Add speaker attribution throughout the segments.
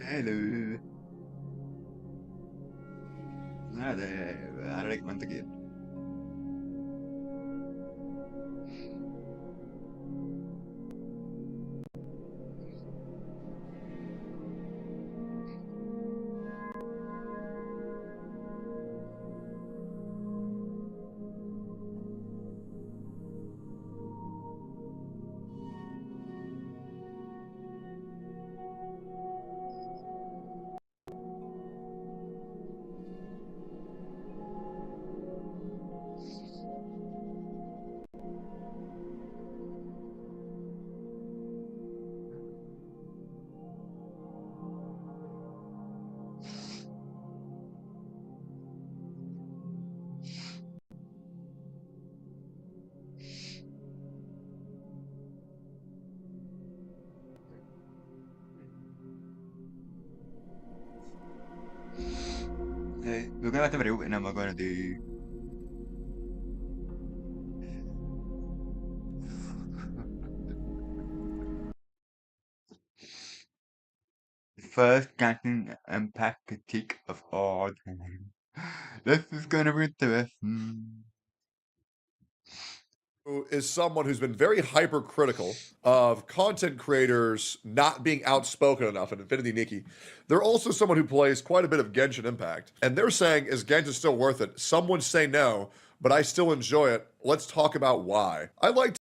Speaker 1: حلو. هذا عليك منطقيا. We're gonna have to review it, and I'm gonna do. First Captain Impact critique of all time. This is gonna be interesting.
Speaker 2: Is someone who's been very hypercritical of content creators not being outspoken enough in Infinity Nikki. They're also someone who plays quite a bit of Genshin Impact. And they're saying, is Genshin still worth it? Some would say no, but I still enjoy it. Let's talk about why. I like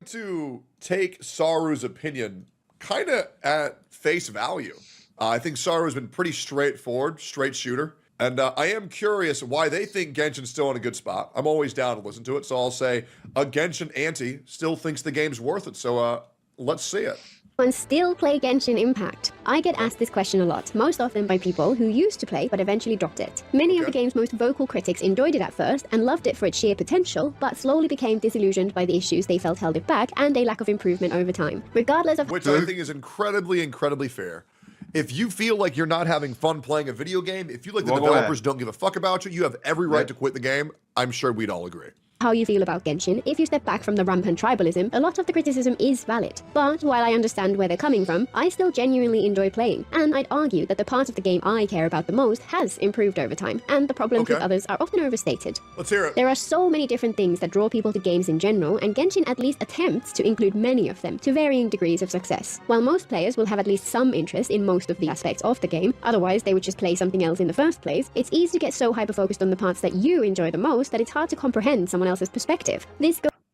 Speaker 2: to take Saru's opinion kind of at face value. I think Saru's been pretty straightforward, straight shooter. And I am curious why they think Genshin's still in a good spot. I'm always down to listen to it, so I'll say a Genshin anti still thinks the game's worth it. So let's see it.
Speaker 3: And still play Genshin Impact? I get asked this question a lot, most often by people who used to play but eventually dropped it. Many of the game's most vocal critics enjoyed it at first and loved it for its sheer potential, but slowly became disillusioned by the issues they felt held it back and a lack of improvement over time. Regardless of
Speaker 2: which I think is incredibly fair. If you feel like you're not having fun playing a video game, if you like the developers don't give a fuck about you, you have every right to quit the game. I'm sure we'd all agree.
Speaker 3: How you feel about Genshin, if you step back from the rampant tribalism, a lot of the criticism is valid. But while I understand where they're coming from, I still genuinely enjoy playing, and I'd argue that the part of the game I care about the most has improved over time, and the problems with others are often overstated.
Speaker 2: Let's hear it.
Speaker 3: There are so many different things that draw people to games in general, and Genshin at least attempts to include many of them, to varying degrees of success. While most players will have at least some interest in most of the aspects of the game, otherwise they would just play something else in the first place, it's easy to get so hyper-focused on the parts that you enjoy the most that it's hard to comprehend someone else's perspective.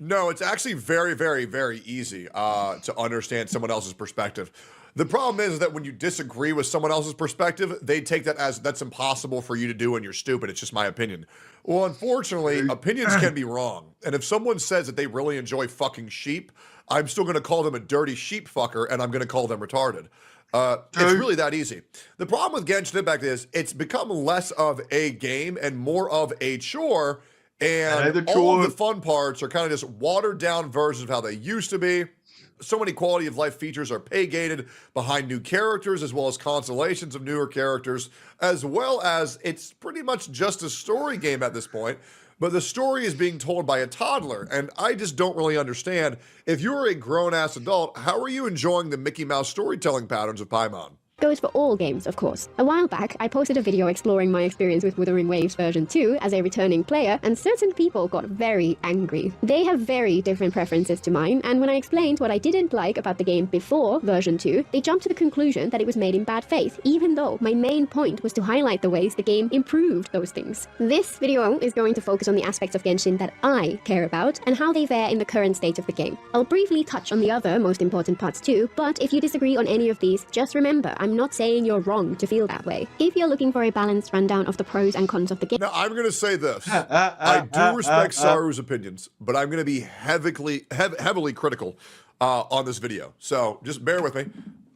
Speaker 2: No, it's actually very easy to understand someone else's perspective. The problem is that when you disagree with someone else's perspective, they take that as that's impossible for you to do and you're stupid. It's just my opinion. Well, unfortunately, opinions can be wrong. And if someone says that they really enjoy fucking sheep, I'm still going to call them a dirty sheep fucker and I'm going to call them retarded. It's really that easy. The problem with Genshin Impact is it's become less of a game and more of a chore. And all of the fun parts are kind of just watered down versions of how they used to be. So many quality of life features are pay-gated behind new characters, as well as constellations of newer characters, as well as it's pretty much just a story game at this point. But the story is being told by a toddler, and I just don't really understand. If you're a grown-ass adult, how are you enjoying the Mickey Mouse storytelling patterns of Paimon?
Speaker 3: Goes for all games, of course. A while back, I posted a video exploring my experience with Wuthering Waves version 2 as a returning player, and certain people got very angry. They have very different preferences to mine, and when I explained what I didn't like about the game before version 2, they jumped to the conclusion that it was made in bad faith, even though my main point was to highlight the ways the game improved those things. This video is going to focus on the aspects of Genshin that I care about, and how they fare in the current state of the game. I'll briefly touch on the other most important parts too, but if you disagree on any of these, just remember, I'm not saying you're wrong to feel that way. If you're looking for a balanced rundown of the pros and cons of the game...
Speaker 2: Now, I'm going to say this. I do respect Saru's opinions, but I'm going to be heavily critical on this video. So just bear with me.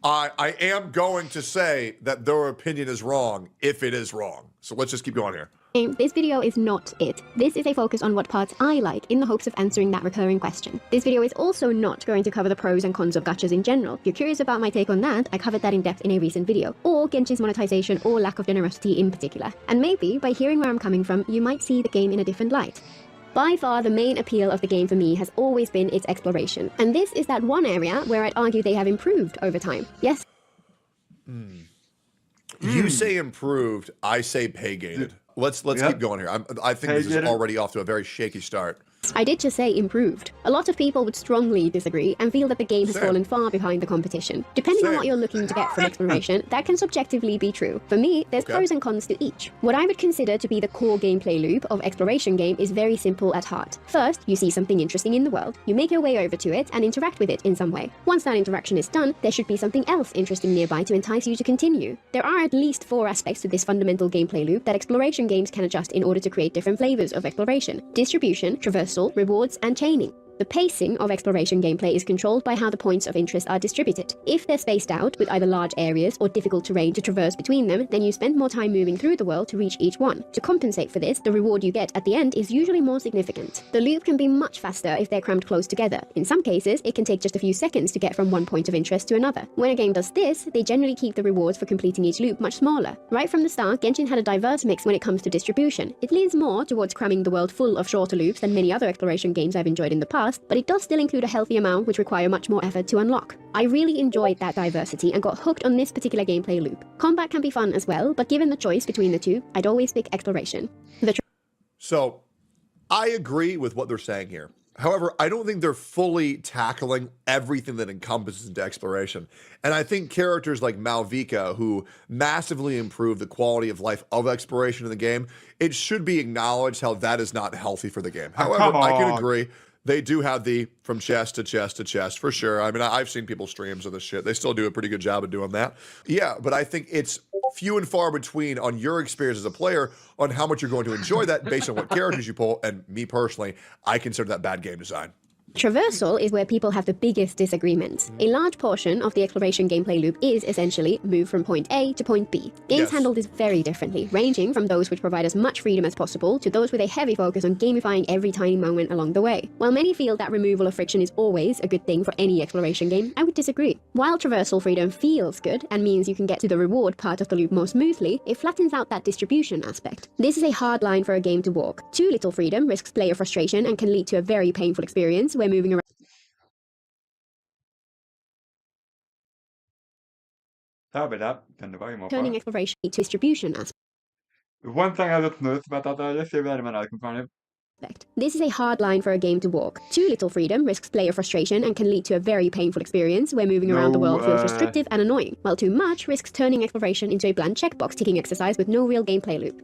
Speaker 2: I am going to say that their opinion is wrong if it is wrong. So let's just keep going here.
Speaker 3: This video is not it. This is a focus on what parts I like in the hopes of answering that recurring question. This video is also not going to cover the pros and cons of gachas in general. If you're curious about my take on that, I covered that in depth in a recent video, or Genshin's monetization or lack of generosity in particular. And maybe, by hearing where I'm coming from, you might see the game in a different light. By far, the main appeal of the game for me has always been its exploration. And this is that one area where I'd argue they have improved over time. Yes?
Speaker 2: You say improved, I say pay-gated. Let's keep going here. I think this is already off to a very shaky start.
Speaker 3: I did just say improved. A lot of people would strongly disagree and feel that the game has fallen far behind the competition. Depending on what you're looking to get from exploration, that can subjectively be true. For me, there's pros and cons to each. What I would consider to be the core gameplay loop of exploration game is very simple at heart. First, you see something interesting in the world, you make your way over to it and interact with it in some way. Once that interaction is done, there should be something else interesting nearby to entice you to continue. There are at least 4 aspects to this fundamental gameplay loop that exploration games can adjust in order to create different flavors of exploration: distribution, traversal, rewards, and chaining. The pacing of exploration gameplay is controlled by how the points of interest are distributed. If they're spaced out, with either large areas or difficult terrain to traverse between them, then you spend more time moving through the world to reach each one. To compensate for this, the reward you get at the end is usually more significant. The loop can be much faster if they're crammed close together. In some cases, it can take just a few seconds to get from one point of interest to another. When a game does this, they generally keep the rewards for completing each loop much smaller. Right from the start, Genshin had a diverse mix when it comes to distribution. It leans more towards cramming the world full of shorter loops than many other exploration games I've enjoyed in the past, but it does still include a healthy amount which require much more effort to unlock. I really enjoyed that diversity and got hooked on this particular gameplay loop. Combat can be fun as well, but given the choice between the two, I'd always pick exploration.
Speaker 2: So, I agree with what they're saying here. However, I don't think they're fully tackling everything that encompasses into exploration. And I think characters like Malvika, who massively improve the quality of life of exploration in the game, it should be acknowledged how that is not healthy for the game. However, I can agree. They do have the from chest to chest to chest, for sure. I mean, I've seen people's streams of this shit. They still do a pretty good job of doing that. Yeah, but I think it's few and far between on your experience as a player on how much you're going to enjoy that based on what characters you pull. And me personally, I consider that bad game design.
Speaker 3: Traversal is where people have the biggest disagreements. A large portion of the exploration gameplay loop is essentially move from point A to point B. Games handle this very differently, ranging from those which provide as much freedom as possible to those with a heavy focus on gamifying every tiny moment along the way. While many feel that removal of friction is always a good thing for any exploration game, I would disagree. While traversal freedom feels good and means you can get to the reward part of the loop more smoothly, it flattens out that distribution aspect. This is a hard line for a game to walk. Too little freedom risks player frustration and can lead to a very painful experience where moving around turning exploration to distribution aspect.
Speaker 1: One thing I just noticed about that, let's say that man, I can find it.
Speaker 3: This is a hard line for a game to walk. Too little freedom risks player frustration and can lead to a very painful experience where moving around the world feels restrictive and annoying, while too much risks turning exploration into a bland checkbox ticking exercise with no real gameplay loop.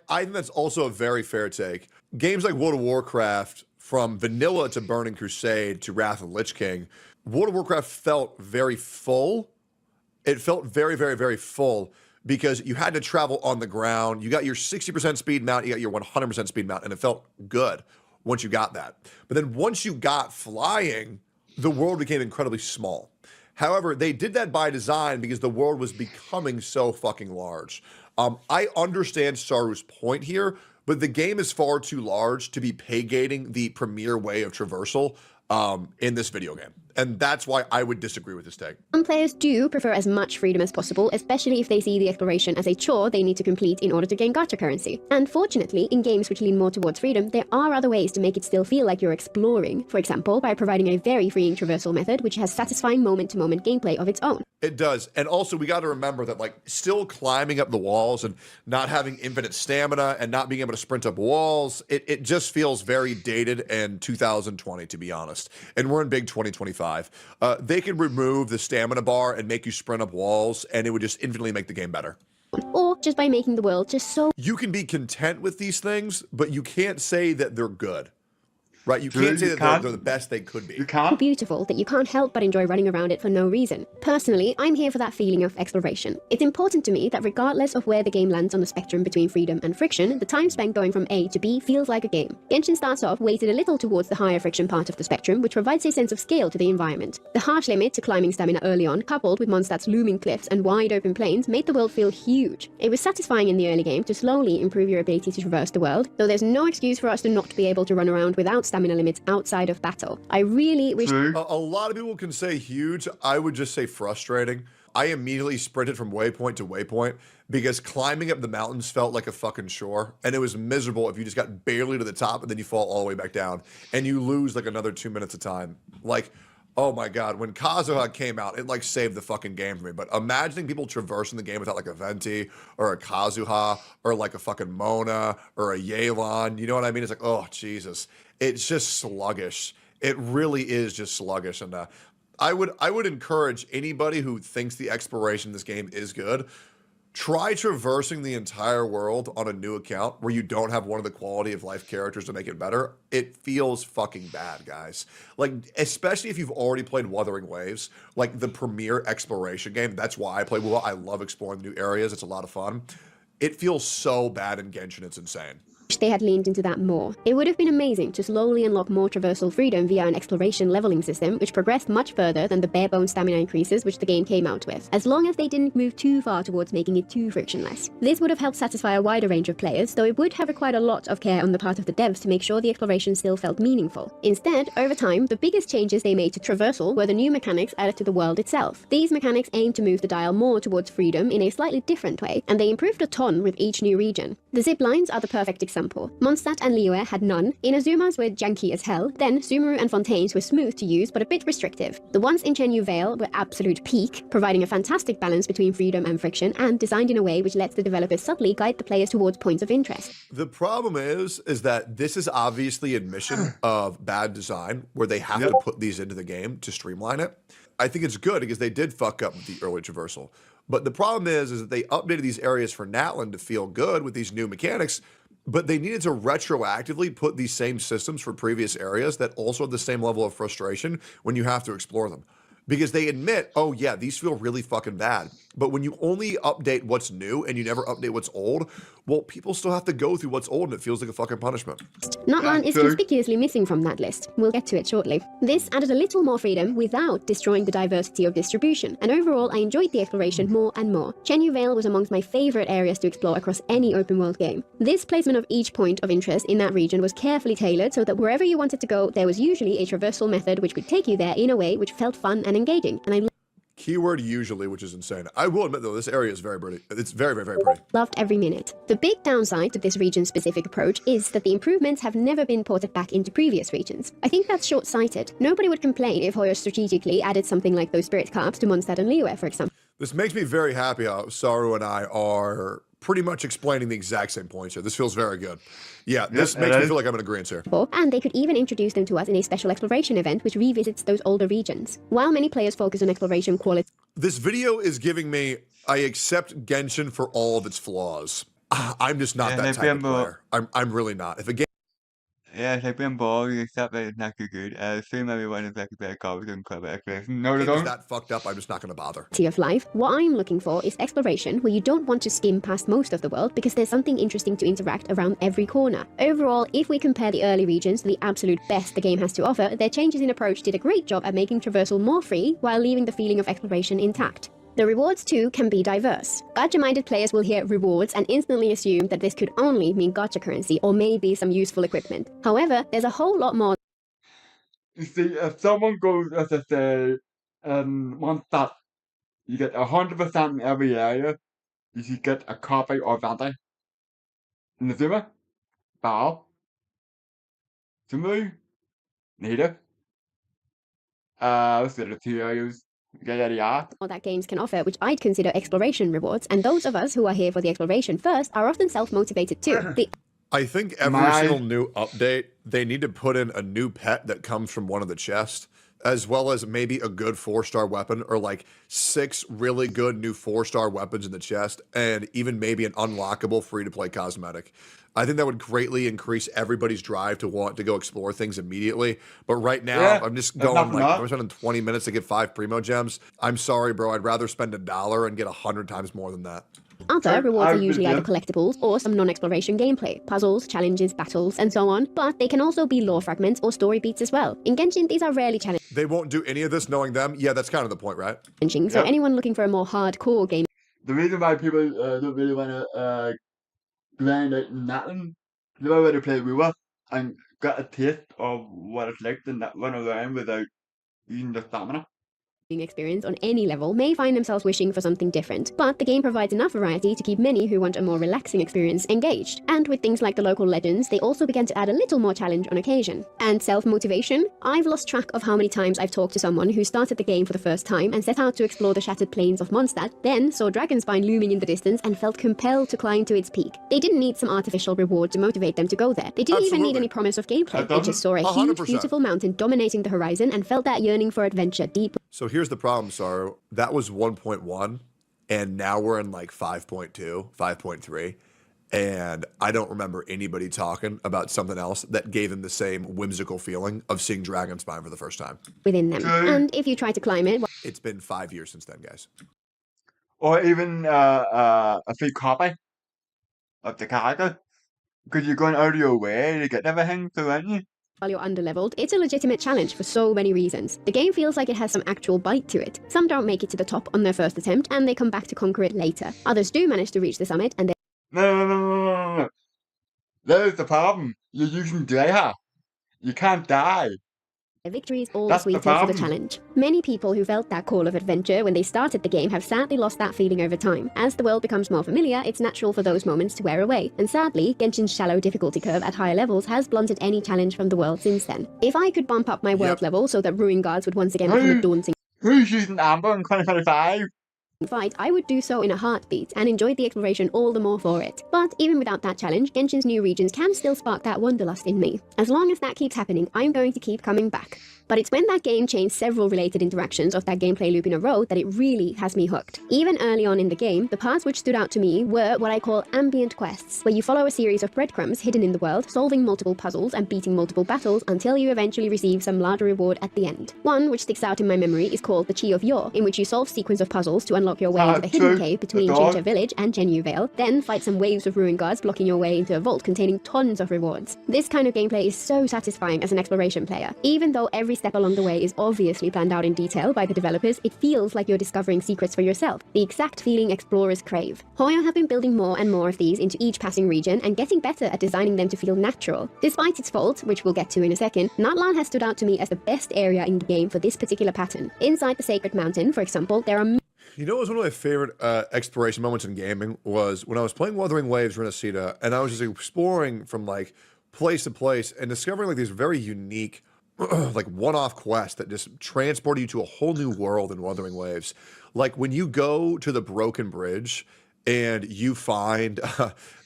Speaker 2: I think that's also a very fair take. Games like World of Warcraft, from vanilla to Burning Crusade to Wrath of Lich King, World of Warcraft felt very full. It felt very, very, very full because you had to travel on the ground. You got your 60% speed mount, you got your 100% speed mount, and it felt good once you got that. But then once you got flying, the world became incredibly small. However, they did that by design because the world was becoming so fucking large. I understand Saru's point here, but the game is far too large to be pay-gating the premier way of traversal in this video game. And that's why I would disagree with this take.
Speaker 3: Some players do prefer as much freedom as possible, especially if they see the exploration as a chore they need to complete in order to gain gacha currency. And fortunately, in games which lean more towards freedom, there are other ways to make it still feel like you're exploring. For example, by providing a very freeing traversal method which has satisfying moment-to-moment gameplay of its own.
Speaker 2: It does. And also, we got to remember that, like, still climbing up the walls and not having infinite stamina and not being able to sprint up walls, it just feels very dated in 2020, to be honest. And we're in big 2025. They could remove the stamina bar and make you sprint up walls, and it would just infinitely make the game better.
Speaker 3: Or just by making the world just so...
Speaker 2: You can be content with these things, but you can't say that they're good. Right? You
Speaker 1: True,
Speaker 2: can't say
Speaker 1: you
Speaker 2: that
Speaker 1: can't.
Speaker 2: they're the best they could
Speaker 1: You
Speaker 2: be.
Speaker 1: can't.
Speaker 3: beautiful that you can't help but enjoy running around it for no reason. Personally, I'm here for that feeling of exploration. It's important to me that regardless of where the game lands on the spectrum between freedom and friction, the time spent going from A to B feels like a game. Genshin starts off weighted a little towards the higher friction part of the spectrum, which provides a sense of scale to the environment. The harsh limit to climbing stamina early on, coupled with Mondstadt's looming cliffs and wide open plains, made the world feel huge. It was satisfying in the early game to slowly improve your ability to traverse the world, though there's no excuse for us to not be able to run around without stamina limits outside of battle. I really wish
Speaker 1: True.
Speaker 2: A lot of people can say huge. I would just say frustrating. I immediately sprinted from waypoint to waypoint because climbing up the mountains felt like a fucking chore. And it was miserable if you just got barely to the top and then you fall all the way back down and you lose like another 2 minutes of time. Like, oh my God, when Kazuha came out, it like saved the fucking game for me. But imagining people traversing the game without like a Venti or a Kazuha or like a fucking Mona or a Yelan, you know what I mean? It's like, oh, Jesus. It's just sluggish. It really is just sluggish. And I would encourage anybody who thinks the exploration in this game is good, try traversing the entire world on a new account where you don't have one of the quality of life characters to make it better. It feels fucking bad, guys. Like, especially if you've already played Wuthering Waves, like the premier exploration game. That's why I play WoW. I love exploring new areas. It's a lot of fun. It feels so bad in Genshin. It's insane.
Speaker 3: they had leaned into that more. It would have been amazing to slowly unlock more traversal freedom via an exploration leveling system, which progressed much further than the bare-bones stamina increases which the game came out with, as long as they didn't move too far towards making it too frictionless. This would have helped satisfy a wider range of players, though it would have required a lot of care on the part of the devs to make sure the exploration still felt meaningful. Instead, over time, the biggest changes they made to traversal were the new mechanics added to the world itself. These mechanics aim to move the dial more towards freedom in a slightly different way, and they improved a ton with each new region. The zip lines are the perfect example. Mondstadt and Liyue had none, Inazuma's were janky as hell, then Sumeru and Fontaine's were smooth to use but a bit restrictive. The ones in Chenyu Vale were absolute peak, providing a fantastic balance between freedom and friction, and designed in a way which lets the developers subtly guide the players towards points of interest.
Speaker 2: The problem is that this is obviously admission of bad design, where they have to put these into the game to streamline it. I think it's good because they did fuck up with the early traversal. But the problem is that they updated these areas for Natlan to feel good with these new mechanics, but they needed to retroactively put these same systems for previous areas that also have the same level of frustration when you have to explore them. Because they admit, oh yeah, these feel really fucking bad. But when you only update what's new and you never update what's old, well, people still have to go through what's old and it feels like a fucking punishment.
Speaker 3: Natlan is conspicuously missing from that list. We'll get to it shortly. This added a little more freedom without destroying the diversity of distribution, and overall I enjoyed the exploration more and more. Chenyu Vale was amongst my favorite areas to explore across any open world game. This placement of each point of interest in that region was carefully tailored so that wherever you wanted to go, there was usually a traversal method which could take you there in a way which felt fun and engaging, and I
Speaker 2: Keyword usually, which is insane. I will admit though, this area is very pretty. It's very, very, very pretty.
Speaker 3: loved every minute. The big downside to this region-specific approach is that the improvements have never been ported back into previous regions. I think that's short-sighted. Nobody would complain if Hoyo strategically added something like those spirit carps to Mondstadt and Liyue, for example.
Speaker 2: This makes me very happy how Saru and I are pretty much explaining the exact same points here. This feels very good. Yeah, this makes me feel like I'm in agreement here.
Speaker 3: And they could even introduce them to us in a special exploration event which revisits those older regions. While many players focus on exploration quality,
Speaker 2: This video is giving me, I accept Genshin for all of its flaws. I'm just not that type of player. I'm really not. If a game
Speaker 1: Yeah, they've been bored, except that it's not too good. Assume everyone is like a better copy and clever explanation. No, they
Speaker 2: is
Speaker 1: don't.
Speaker 2: that fucked up, I'm just not going to bother.
Speaker 3: of life, what I'm looking for is exploration where you don't want to skim past most of the world because there's something interesting to interact around every corner. Overall, if we compare the early regions to the absolute best the game has to offer, their changes in approach did a great job at making traversal more free while leaving the feeling of exploration intact. The rewards too can be diverse. Gacha-minded players will hear rewards and instantly assume that this could only mean gacha currency or maybe some useful equipment. However, there's a whole lot more.
Speaker 1: You see, if someone goes, as I say, one stat, you get 100% in every area, you should get a copy or something. Inazuma, Bao, Sumu, Native, let's see the 2 areas, yada.
Speaker 3: That games can offer, which I'd consider exploration rewards, and those of us who are here for the exploration first are often self-motivated too.
Speaker 2: I think every single new update, they need to put in a new pet that comes from one of the chests. as well as maybe a good 4-star weapon or like 6 really good new 4-star weapons in the chest, and even maybe an unlockable free-to-play cosmetic. I think that would greatly increase everybody's drive to want to go explore things immediately. But right now,
Speaker 1: Yeah,
Speaker 2: I'm just
Speaker 1: there's
Speaker 2: going
Speaker 1: nothing
Speaker 2: like,
Speaker 1: up.
Speaker 2: I'm spending 20 minutes to get 5 primo gems. I'm sorry, bro. I'd rather spend $1 and get 100 times more than that.
Speaker 3: Other rewards are
Speaker 1: I've been
Speaker 3: usually either
Speaker 1: there.
Speaker 3: collectibles or some non-exploration gameplay, puzzles, challenges, battles, and so on, but they can also be lore fragments or story beats as well. In Genshin, these are rarely
Speaker 2: They won't do any of this knowing them. Yeah, that's kind of the point, right?
Speaker 3: challenging, so
Speaker 1: Yep.
Speaker 3: anyone looking for a more hardcore game
Speaker 1: The reason why people don't really want to grind out nothing, they've already played WoW and got a taste of what it's like to not run around without using the stamina.
Speaker 3: experience on any level may find themselves wishing for something different, but the game provides enough variety to keep many who want a more relaxing experience engaged. And with things like the local legends, they also began to add a little more challenge on occasion. And self-motivation? I've lost track of how many times I've talked to someone who started the game for the first time and set out to explore the shattered plains of Mondstadt, then saw Dragonspine looming in the distance and felt compelled to climb to its peak. They didn't need some artificial reward to motivate them to go there. They didn't even need
Speaker 2: Absolutely.
Speaker 3: any promise of gameplay. They
Speaker 1: doesn't.
Speaker 3: just saw a
Speaker 2: 100%.
Speaker 3: huge, beautiful mountain dominating the horizon and felt that yearning for adventure deep
Speaker 2: So here's the problem, Saru. That was 1.1, and now we're in like 5.2, 5.3. And I don't remember anybody talking about something else that gave them the same whimsical feeling of seeing Dragonspine for the first time.
Speaker 3: within them.
Speaker 1: True.
Speaker 3: And if you try to climb it,
Speaker 2: It's been 5 years since then, guys.
Speaker 1: Or even a free copy of the character. Because you're going out of your way to get everything, so aren't you?
Speaker 3: while you're underleveled, it's a legitimate challenge for so many reasons. The game feels like it has some actual bite to it. Some don't make it to the top on their first attempt, and they come back to conquer it later. Others do manage to reach the summit, and
Speaker 1: No. There's the problem. You're using Dreha. You can't die.
Speaker 3: their victory is all the
Speaker 1: That's the
Speaker 3: sweeter for the
Speaker 1: problem.
Speaker 3: challenge. Many people who felt that call of adventure when they started the game have sadly lost that feeling over time. As the world becomes more familiar, it's natural for those moments to wear away. And sadly, Genshin's shallow difficulty curve at higher levels has blunted any challenge from the world since then. If I could bump up my world
Speaker 2: Yep.
Speaker 3: level so that Ruin Guards would once again become a daunting
Speaker 1: Who's using Amber in 2025?
Speaker 3: fight, I would do so in a heartbeat and enjoy the exploration all the more for it. But even without that challenge, Genshin's new regions can still spark that wanderlust in me. As long as that keeps happening, I'm going to keep coming back. But it's when that game changed several related interactions of that gameplay loop in a row that it really has me hooked. Even early on in the game, the parts which stood out to me were what I call ambient quests, where you follow a series of breadcrumbs hidden in the world, solving multiple puzzles and beating multiple battles until you eventually receive some larger reward at the end. One which sticks out in my memory is called the Chi of Yor, in which you solve sequence of puzzles to unlock your way into the hidden
Speaker 1: true.
Speaker 3: cave between
Speaker 1: The dog.
Speaker 3: Jinja Village and Genyu Vale, then fight some waves of Ruin Guards blocking your way into a vault containing tons of rewards. This kind of gameplay is so satisfying as an exploration player. Even though every step along the way is obviously planned out in detail by the developers, it feels like you're discovering secrets for yourself, the exact feeling explorers crave. Hoyo have been building more and more of these into each passing region and getting better at designing them to feel natural. Despite its faults, which we'll get to in a second, Natlan has stood out to me as the best area in the game for this particular pattern. Inside the Sacred Mountain, for example, there are
Speaker 2: You know what was one of my favorite exploration moments in gaming was when I was playing Wuthering Waves Renacita, and I was just exploring from like place to place and discovering like these very unique like one-off quests that just transport you to a whole new world in Wuthering Waves. Like when you go to the Broken Bridge and you find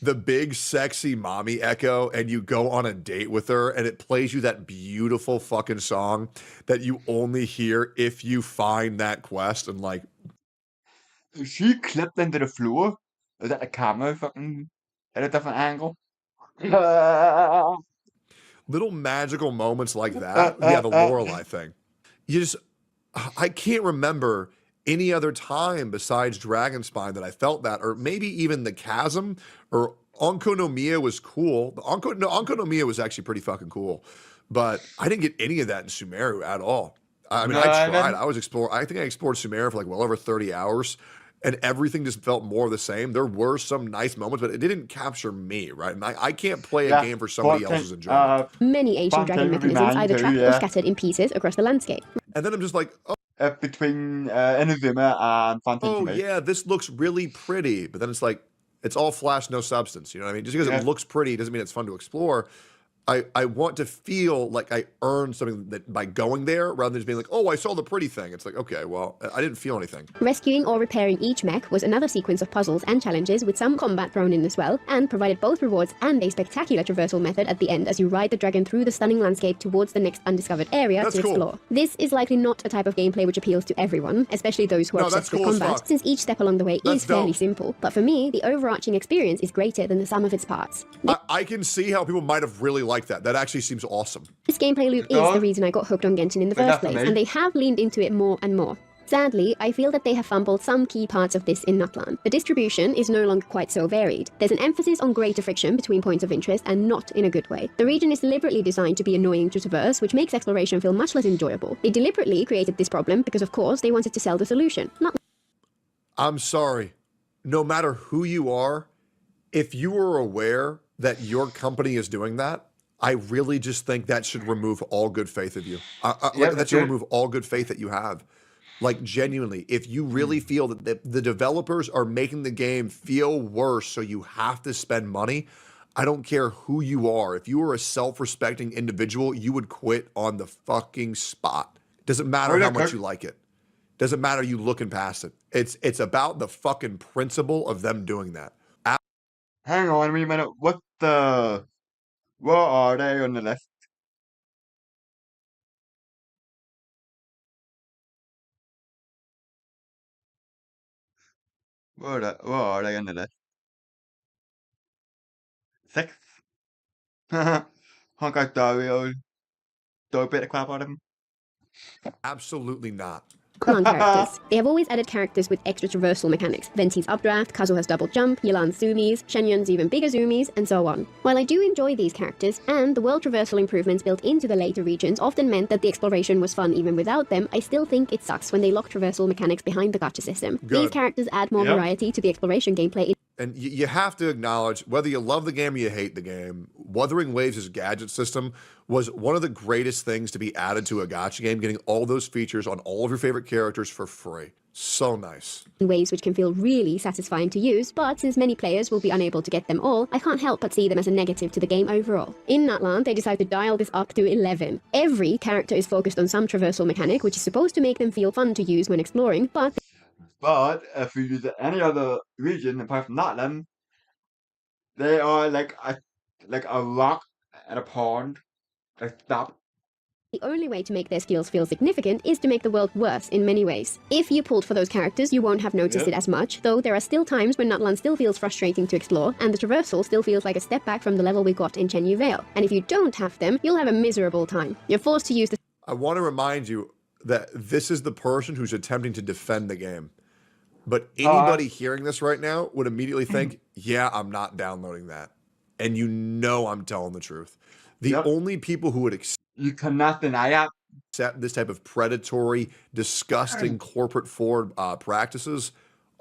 Speaker 2: the big sexy mommy Echo and you go on a date with her and it plays you that beautiful fucking song that you only hear if you find that quest, and like
Speaker 1: She clipped into the floor. Is that the camera fucking at a different angle?
Speaker 2: little magical moments like that. Yeah, the Lorelei thing. I can't remember any other time besides Dragonspine that I felt that, or maybe even the Chasm or Onkonomiya was cool. Onkonomiya was actually pretty fucking cool, but I didn't get any of that in Sumeru at all. I mean,
Speaker 1: No,
Speaker 2: I
Speaker 1: I
Speaker 2: tried.
Speaker 1: didn't.
Speaker 2: I think I explored Sumeru for like well over 30 hours. And everything just felt more of the same. There were some nice moments, but it didn't capture me, right? And I can't play a game for somebody else's enjoyment.
Speaker 3: many ancient dragon
Speaker 1: Fontaine would be
Speaker 3: mechanisms
Speaker 1: mine
Speaker 3: either
Speaker 1: too,
Speaker 3: trapped or
Speaker 1: yeah.
Speaker 3: scattered in pieces across the landscape.
Speaker 2: And then I'm just like,
Speaker 1: Between Inazuma and Fontaine
Speaker 2: oh
Speaker 1: to me.
Speaker 2: yeah, this looks really pretty. But then it's like, it's all flash, no substance. You know what I mean? Just because
Speaker 1: Yeah.
Speaker 2: it looks pretty doesn't mean it's fun to explore. I want to feel like I earned something that by going there rather than just being like, oh, I saw the pretty thing. It's like, okay, well, I didn't feel anything.
Speaker 3: Rescuing or repairing each mech was another sequence of puzzles and challenges with some combat thrown in as well, and provided both rewards and a spectacular traversal method at the end as you ride the dragon through the stunning landscape towards the next undiscovered area
Speaker 2: That's
Speaker 3: to
Speaker 2: cool.
Speaker 3: explore. This is likely not a type of gameplay which appeals to everyone, especially those who are
Speaker 2: No,
Speaker 3: obsessed
Speaker 2: that's
Speaker 3: with
Speaker 2: cool as
Speaker 3: combat,
Speaker 2: fuck.
Speaker 3: since each step along the way
Speaker 2: That's
Speaker 3: is fairly
Speaker 2: dope.
Speaker 3: simple. But for me, the overarching experience is greater than the sum of its parts.
Speaker 2: I can see how people might have really liked that. That actually seems awesome.
Speaker 3: This gameplay loop is the reason I got hooked on Genshin in the first place, and they have leaned into it more and more. Sadly, I feel that they have fumbled some key parts of this in Nutland. The distribution is no longer quite so varied. There's an emphasis on greater friction between points of interest and not in a good way. The region is deliberately designed to be annoying to traverse, which makes exploration feel much less enjoyable. They deliberately created this problem because, of course, they wanted to sell the solution.
Speaker 2: I'm sorry. No matter who you are, if you are aware that your company is doing that, I really just think that should remove all good faith of you. That should remove all good faith that you have. Like, genuinely, if you really feel that the developers are making the game feel worse so you have to spend money, I don't care who you are. If you are a self-respecting individual, you would quit on the fucking spot. Doesn't matter how much you like it. Doesn't matter you looking past it. It's about the fucking principle of them doing that.
Speaker 1: Hang on a minute. What are they on the list? What are they on the list? 6? Hunk out Dario. Throw a bit of crap out of him.
Speaker 2: Absolutely not.
Speaker 3: Non-characters. They have always added characters with extra traversal mechanics. Venti's updraft, Kazuo has double jump, Yelan's zoomies, Shenyun's even bigger zoomies, and so on. While I do enjoy these characters, and the world traversal improvements built into the later regions often meant that the exploration was fun even without them, I still think it sucks when they lock traversal mechanics behind the gacha system.
Speaker 2: Good.
Speaker 3: These characters add more variety to the exploration gameplay.
Speaker 2: And you have to acknowledge, whether you love the game or you hate the game, Wuthering Waves' gadget system was one of the greatest things to be added to a gacha game, getting all those features on all of your favorite characters for free. So nice.
Speaker 3: In ways which can feel really satisfying to use, but since many players will be unable to get them all, I can't help but see them as a negative to the game overall. In Nutland, they decided to dial this up to 11. Every character is focused on some traversal mechanic, which is supposed to make them feel fun to use when exploring, but
Speaker 1: if you use any other region apart from Notland, they are like a rock and a pond. Like stop.
Speaker 3: the only way to make their skills feel significant is to make the world worse in many ways. If you pulled for those characters, you won't have noticed it as much, though there are still times when Nutland still feels frustrating to explore, and the traversal still feels like a step back from the level we got in Chenyu Vale. And if you don't have them, you'll have a miserable time. You're forced to use the
Speaker 2: I want to remind you that this is the person who's attempting to defend the game. But anybody hearing this right now would immediately think, yeah, I'm not downloading that. And you know I'm telling the truth. The only people who would
Speaker 1: You cannot deny that.
Speaker 2: accept this type of predatory, disgusting corporate forward practices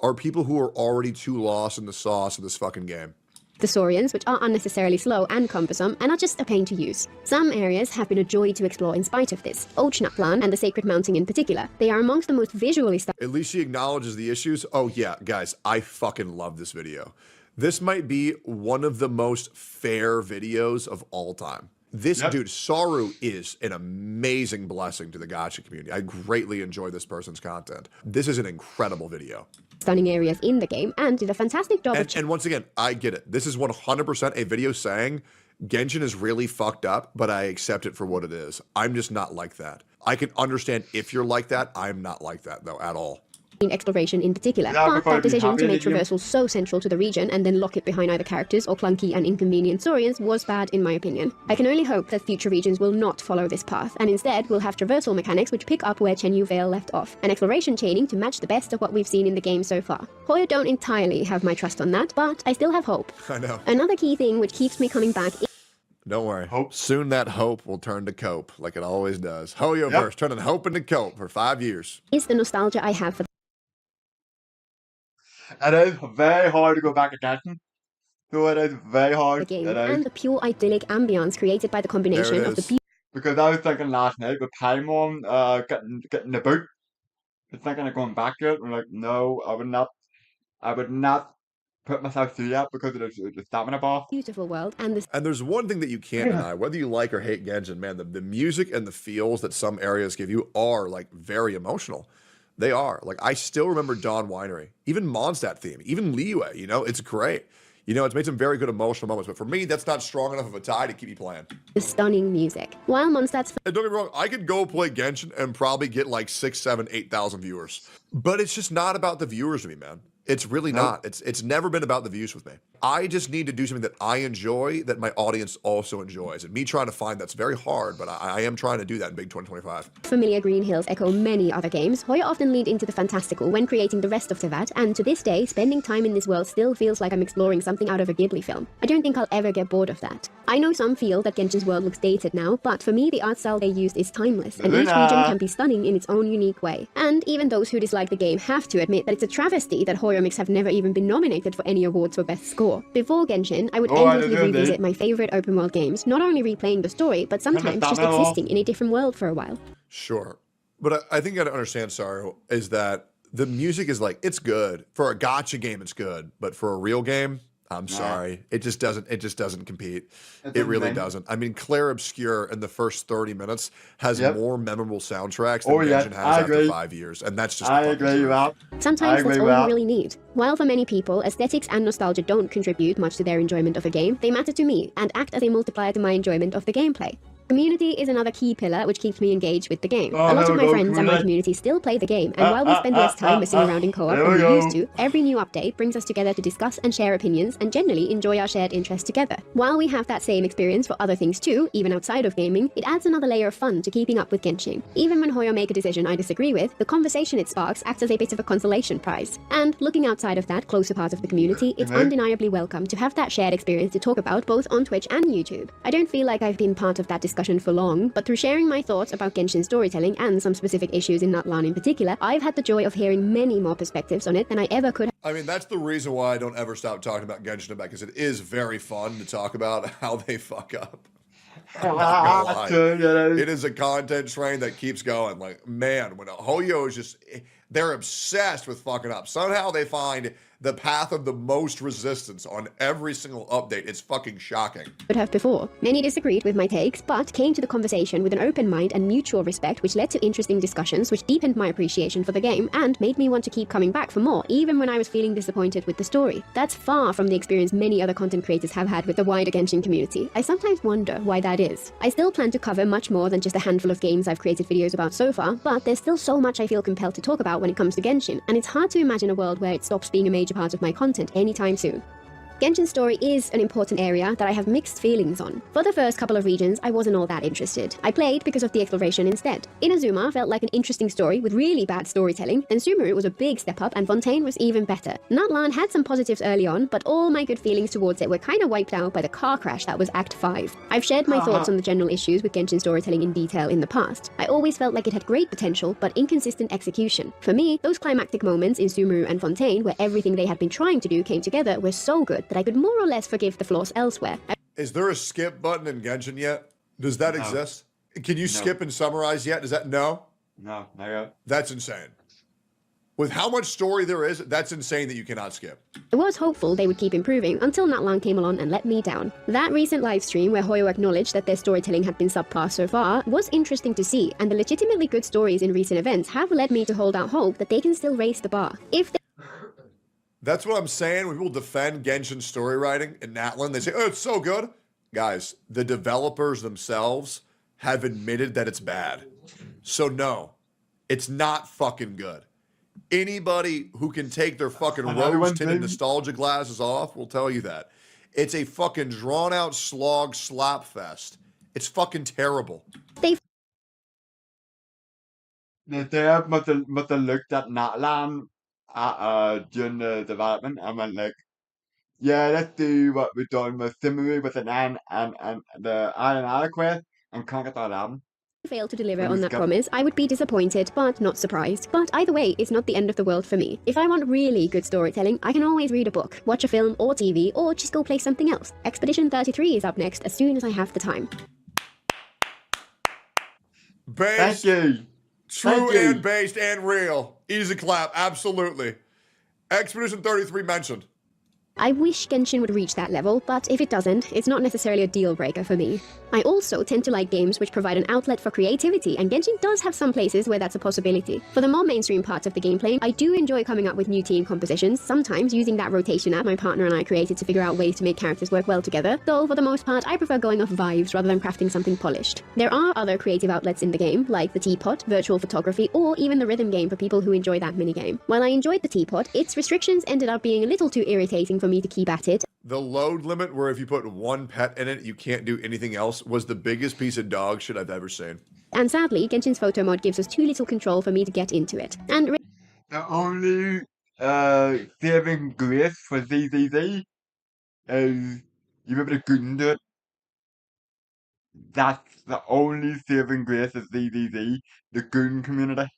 Speaker 2: are people who are already too lost in the sauce of this fucking game.
Speaker 3: the Saurians, which are unnecessarily slow and cumbersome, and are just a pain to use. Some areas have been a joy to explore in spite of this. Ochnaplan and the Sacred Mountain in particular. They are amongst the most visually stunning.
Speaker 2: At least she acknowledges the issues. Oh yeah, guys, I fucking love this video. This might be one of the most fair videos of all time. This dude, Saru, is an amazing blessing to the gacha community. I greatly enjoy this person's content. This is an incredible video.
Speaker 3: Stunning areas in the game, and did a fantastic job
Speaker 2: And once again, I get it. This is 100% a video saying Genshin is really fucked up, but I accept it for what it is. I'm just not like that. I can understand if you're like that. I'm not like that, though, at all.
Speaker 3: exploration in particular, but that decision to make traversal so central to the region and then lock it behind either characters or clunky and inconvenient Saurians was bad in my opinion. I can only hope that future regions will not follow this path, and instead will have traversal mechanics which pick up where Chenyu Vale left off, and exploration chaining to match the best of what we've seen in the game so far. Hoya don't entirely have my trust on that, but I still have hope.
Speaker 2: I know.
Speaker 3: Another key thing which keeps me coming back
Speaker 2: Don't worry. Hope. Soon that hope will turn to cope, like it always does. Hoyoverse, turning hope into cope for 5 years.
Speaker 3: is the nostalgia I have for
Speaker 1: It is very hard to go back again. So it is very hard.
Speaker 3: the game, and the pure idyllic ambience created by the combination of the
Speaker 1: Because I was thinking last night with Paimon getting the boot. I was thinking of going back to it. I'm like, no, I would not put myself through that because of the stamina bar.
Speaker 3: beautiful world and the
Speaker 2: And there's one thing that you can't deny, whether you like or hate Genshin, man, the music and the feels that some areas give you are like very emotional. They are. Like, I still remember Dawn Winery, even Mondstadt theme, even Liyue, you know, it's great. You know, it's made some very good emotional moments, but for me, that's not strong enough of a tie to keep me playing.
Speaker 3: stunning music. While Mondstadt's
Speaker 2: And don't get me wrong, I could go play Genshin and probably get like 6, 7, 8,000 viewers. But it's just not about the viewers to me, man. It's really not. It's never been about the views with me. I just need to do something that I enjoy that my audience also enjoys. And me trying to find that's very hard, but I am trying to do that in big 2025.
Speaker 3: familiar green hills echo many other games, Hoyo often leaned into the fantastical when creating the rest of Tevat, and to this day, spending time in this world still feels like I'm exploring something out of a Ghibli film. I don't think I'll ever get bored of that. I know some feel that Genshin's world looks dated now, but for me, the art style they used is timeless, and each region can be stunning in its own unique way. And even those who dislike the game have to admit that it's a travesty that Hoyo mix have never even been nominated for any awards for best score. Before Genshin, I would endlessly revisit my favorite open world games, not only replaying the story, but sometimes just existing in a different world for a while.
Speaker 2: Sure. But I think you gotta understand, Sario, is that the music is like, it's good. For a gotcha game, it's good. But for a real game, I'm sorry. It just doesn't compete. It really doesn't. I mean, Clair Obscur in the first 30 minutes has more memorable soundtracks than Genshin has after 5 years. And that's just
Speaker 1: I agree with that.
Speaker 3: Sometimes that's all you really need. While for many people, aesthetics and nostalgia don't contribute much to their enjoyment of a game, they matter to me and act as a multiplier to my enjoyment of the gameplay. Community is another key pillar which keeps me engaged with the game. A lot of my friends and my community still play the game, and while we spend less time messing around in co-op than we used to, every new update brings us together to discuss and share opinions and generally enjoy our shared interests together. While we have that same experience for other things too, even outside of gaming, it adds another layer of fun to keeping up with Genshin. Even when Hoyo make a decision I disagree with, the conversation it sparks acts as a bit of a consolation prize. And looking outside of that closer part of the community, it's undeniably welcome to have that shared experience to talk about both on Twitch and YouTube. I don't feel like I've been part of that discussion for long, but through sharing my thoughts about Genshin storytelling and some specific issues in Natlan in particular, I've had the joy of hearing many more perspectives on it than I ever could.
Speaker 2: I mean, that's the reason why I don't ever stop talking about Genshin Impact, because it is very fun to talk about how they fuck up. I'm not gonna lie. It is a content train that keeps going. Like, man, when Hoyo is just, they're obsessed with fucking up. Somehow they find the path of the most resistance on every single update. It's fucking shocking.
Speaker 3: Would have before. Many disagreed with my takes, but came to the conversation with an open mind and mutual respect, which led to interesting discussions, which deepened my appreciation for the game and made me want to keep coming back for more, even when I was feeling disappointed with the story. That's far from the experience many other content creators have had with the wider Genshin community. I sometimes wonder why that is. I still plan to cover much more than just a handful of games I've created videos about so far, but there's still so much I feel compelled to talk about when it comes to Genshin, and it's hard to imagine a world where it stops being a major part of my content anytime soon. Genshin's story is an important area that I have mixed feelings on. For the first couple of regions, I wasn't all that interested. I played because of the exploration instead. Inazuma felt like an interesting story with really bad storytelling, then Sumeru was a big step up and Fontaine was even better. Natlan had some positives early on, but all my good feelings towards it were kind of wiped out by the car crash that was Act 5. I've shared my thoughts on the general issues with Genshin storytelling in detail in the past. I always felt like it had great potential, but inconsistent execution. For me, those climactic moments in Sumeru and Fontaine, where everything they had been trying to do came together, were so good that I could more or less forgive the flaws elsewhere.
Speaker 2: Is there a skip button in Genshin yet? Does that exist? Can you skip and summarize yet? Does that no?
Speaker 1: No, not yet.
Speaker 2: That's insane. With how much story there is, that's insane that you cannot skip.
Speaker 3: I was hopeful they would keep improving until Natlan came along and let me down. That recent livestream where Hoyo acknowledged that their storytelling had been subpar so far was interesting to see, and the legitimately good stories in recent events have led me to hold out hope that they can still raise the bar. If
Speaker 2: That's what I'm saying. When people defend Genshin story writing in Natlan, they say, oh, it's so good. Guys, the developers themselves have admitted that it's bad. So no, it's not fucking good. Anybody who can take their fucking rose-tinted nostalgia glasses off will tell you that. It's a fucking drawn-out slog slop fest. It's fucking terrible.
Speaker 3: they
Speaker 1: They must have looked at Natlan during the development and went like, yeah, let's do what we've done with Simu with an N and the Iron quest and conquer that album.
Speaker 3: fail to deliver on that promise, I would be disappointed, but not surprised. But either way, it's not the end of the world for me. If I want really good storytelling, I can always read a book, watch a film or TV, or just go play something else. Expedition 33 is up next as soon as I have the time.
Speaker 2: Based,
Speaker 1: Thank you.
Speaker 2: true
Speaker 1: Thank you.
Speaker 2: and based and real. Easy clap, absolutely. Expedition 33 mentioned.
Speaker 3: I wish Genshin would reach that level, but if it doesn't, it's not necessarily a deal breaker for me. I also tend to like games which provide an outlet for creativity, and Genshin does have some places where that's a possibility. For the more mainstream parts of the gameplay, I do enjoy coming up with new team compositions, sometimes using that rotation app my partner and I created to figure out ways to make characters work well together, though for the most part I prefer going off vibes rather than crafting something polished. There are other creative outlets in the game, like the teapot, virtual photography, or even the rhythm game for people who enjoy that minigame. While I enjoyed the teapot, its restrictions ended up being a little too irritating for me to keep at it.
Speaker 2: The load limit, where if you put one pet in it, you can't do anything else, was the biggest piece of dog shit I've ever seen.
Speaker 3: And sadly, Genshin's photo mode gives us too little control for me to get into it. And
Speaker 1: The only saving grace for ZZZ is you able to get into it. That's the only saving grace of ZZZ, the Goon community.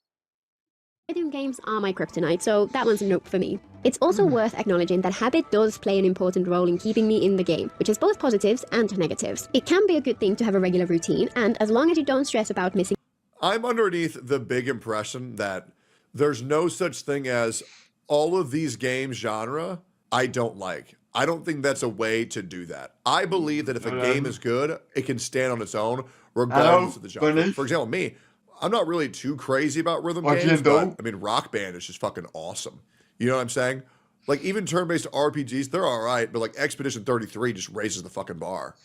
Speaker 3: rhythm games are my kryptonite, so that one's a nope for me. It's also worth acknowledging that habit does play an important role in keeping me in the game, which has both positives and negatives. It can be a good thing to have a regular routine, and as long as you don't stress about missing.
Speaker 2: I'm underneath the big impression that there's no such thing as all of these game genre I don't like. I don't think that's a way to do that. I believe that if a game is good, it can stand on its own, regardless of the genre. For example, me, I'm not really too crazy about rhythm games, but I mean, Rock Band is just fucking awesome. You know what I'm saying? Like, even turn-based RPGs, they're all right, but like Expedition 33 just raises the fucking bar.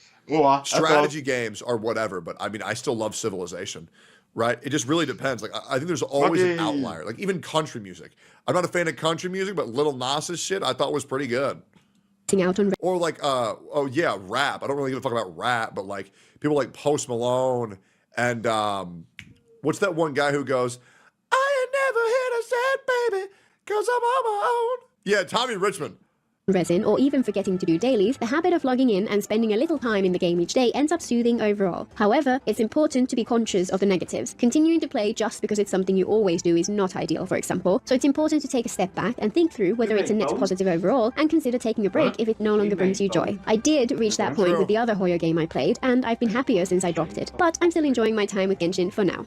Speaker 2: Strategy games are whatever, but I mean, I still love Civilization, right? It just really depends. Like, I think there's always an outlier. Like, even country music. I'm not a fan of country music, but Lil Nas's shit I thought was pretty good.
Speaker 3: Out on
Speaker 2: or like, oh yeah, rap. I don't really give a fuck about rap, but like people like Post Malone and what's that one guy who goes, I ain't never hit a sad baby, 'cause I'm on my own. Yeah, Tommy Richmond.
Speaker 3: resin, or even forgetting to do dailies, the habit of logging in and spending a little time in the game each day ends up soothing overall. However, it's important to be conscious of the negatives. Continuing to play just because it's something you always do is not ideal, for example, so it's important to take a step back and think through whether it's a net positive overall, and consider taking a break if it no longer brings you joy. I did reach that point with the other Hoyo game I played, and I've been happier since I dropped it, but I'm still enjoying my time with Genshin for now.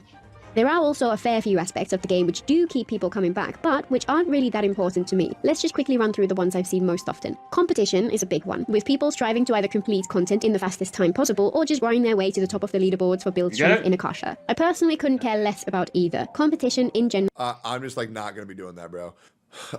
Speaker 3: There are also a fair few aspects of the game which do keep people coming back, but which aren't really that important to me. Let's just quickly run through the ones I've seen most often. Competition is a big one, with people striving to either complete content in the fastest time possible or just grind their way to the top of the leaderboards for build strength in Akasha. I personally couldn't care less about either. Competition in general.
Speaker 2: I'm just like not going to be doing that, bro.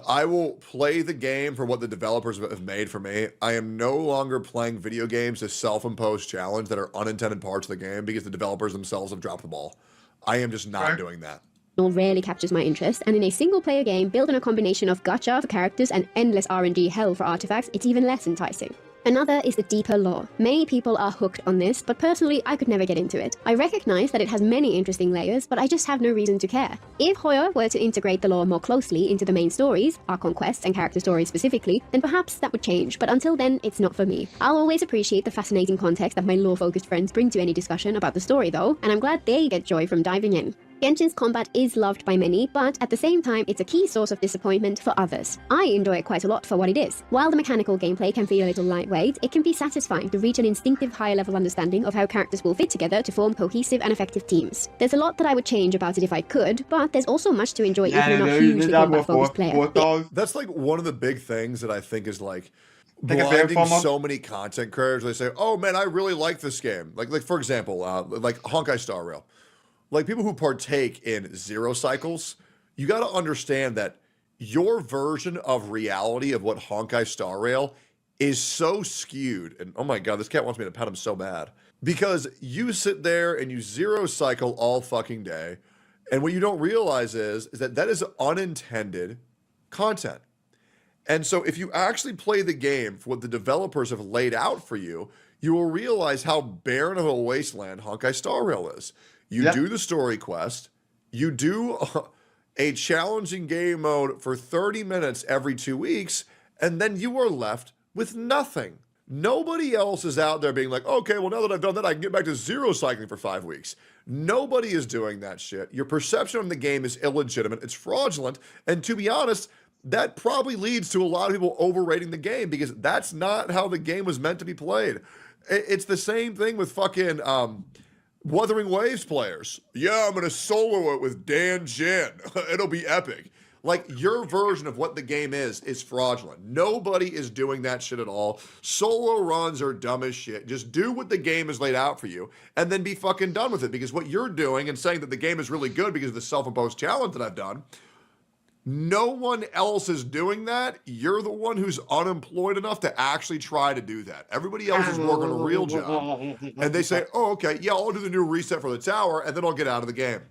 Speaker 2: I will play the game for what the developers have made for me. I am no longer playing video games as self-imposed challenge that are unintended parts of the game because the developers themselves have dropped the ball. I am just not doing that.
Speaker 3: Rarely captures my interest, and in a single-player game built on a combination of gacha for characters and endless RNG hell for artifacts, it's even less enticing. Another is the deeper lore. Many people are hooked on this, but personally, I could never get into it. I recognize that it has many interesting layers, but I just have no reason to care. If Hoyo were to integrate the lore more closely into the main stories, our conquests and character stories specifically, then perhaps that would change, but until then, it's not for me. I'll always appreciate the fascinating context that my lore-focused friends bring to any discussion about the story though, and I'm glad they get joy from diving in. Genshin's combat is loved by many, but at the same time, it's a key source of disappointment for others. I enjoy it quite a lot for what it is. While the mechanical gameplay can feel a little lightweight, it can be satisfying to reach an instinctive higher-level understanding of how characters will fit together to form cohesive and effective teams. There's a lot that I would change about it if I could, but there's also much to enjoy if you're not hugely combat-focused player.
Speaker 2: That's like one of the big things that I think is like blinding so many content creators. They say, oh man, I really like this game. Like for example, like Honkai Star Rail. Like people who partake in zero cycles, you got to understand that your version of reality of what Honkai Star Rail is so skewed. And oh my God, this cat wants me to pet him so bad. Because you sit there and you zero cycle all fucking day. And what you don't realize is that that is unintended content. And so if you actually play the game for what the developers have laid out for you, you will realize how barren of a wasteland Honkai Star Rail is. You do the story quest, you do a challenging game mode for 30 minutes every 2 weeks, and then you are left with nothing. Nobody else is out there being like, okay, well, now that I've done that, I can get back to zero cycling for 5 weeks. Nobody is doing that shit. Your perception of the game is illegitimate, it's fraudulent, and to be honest, that probably leads to a lot of people overrating the game because that's not how the game was meant to be played. It's the same thing with fucking Wuthering Waves players. Yeah, I'm going to solo it with Dan Jin. It'll be epic. Like, your version of what the game is fraudulent. Nobody is doing that shit at all. Solo runs are dumb as shit. Just do what the game has laid out for you and then be fucking done with it. Because what you're doing and saying that the game is really good because of the self-imposed challenge that I've done, no one else is doing that. You're the one who's unemployed enough to actually try to do that. Everybody else is working a real job. And they say, oh, okay, yeah, I'll do the new reset for the tower and then I'll get out of the game.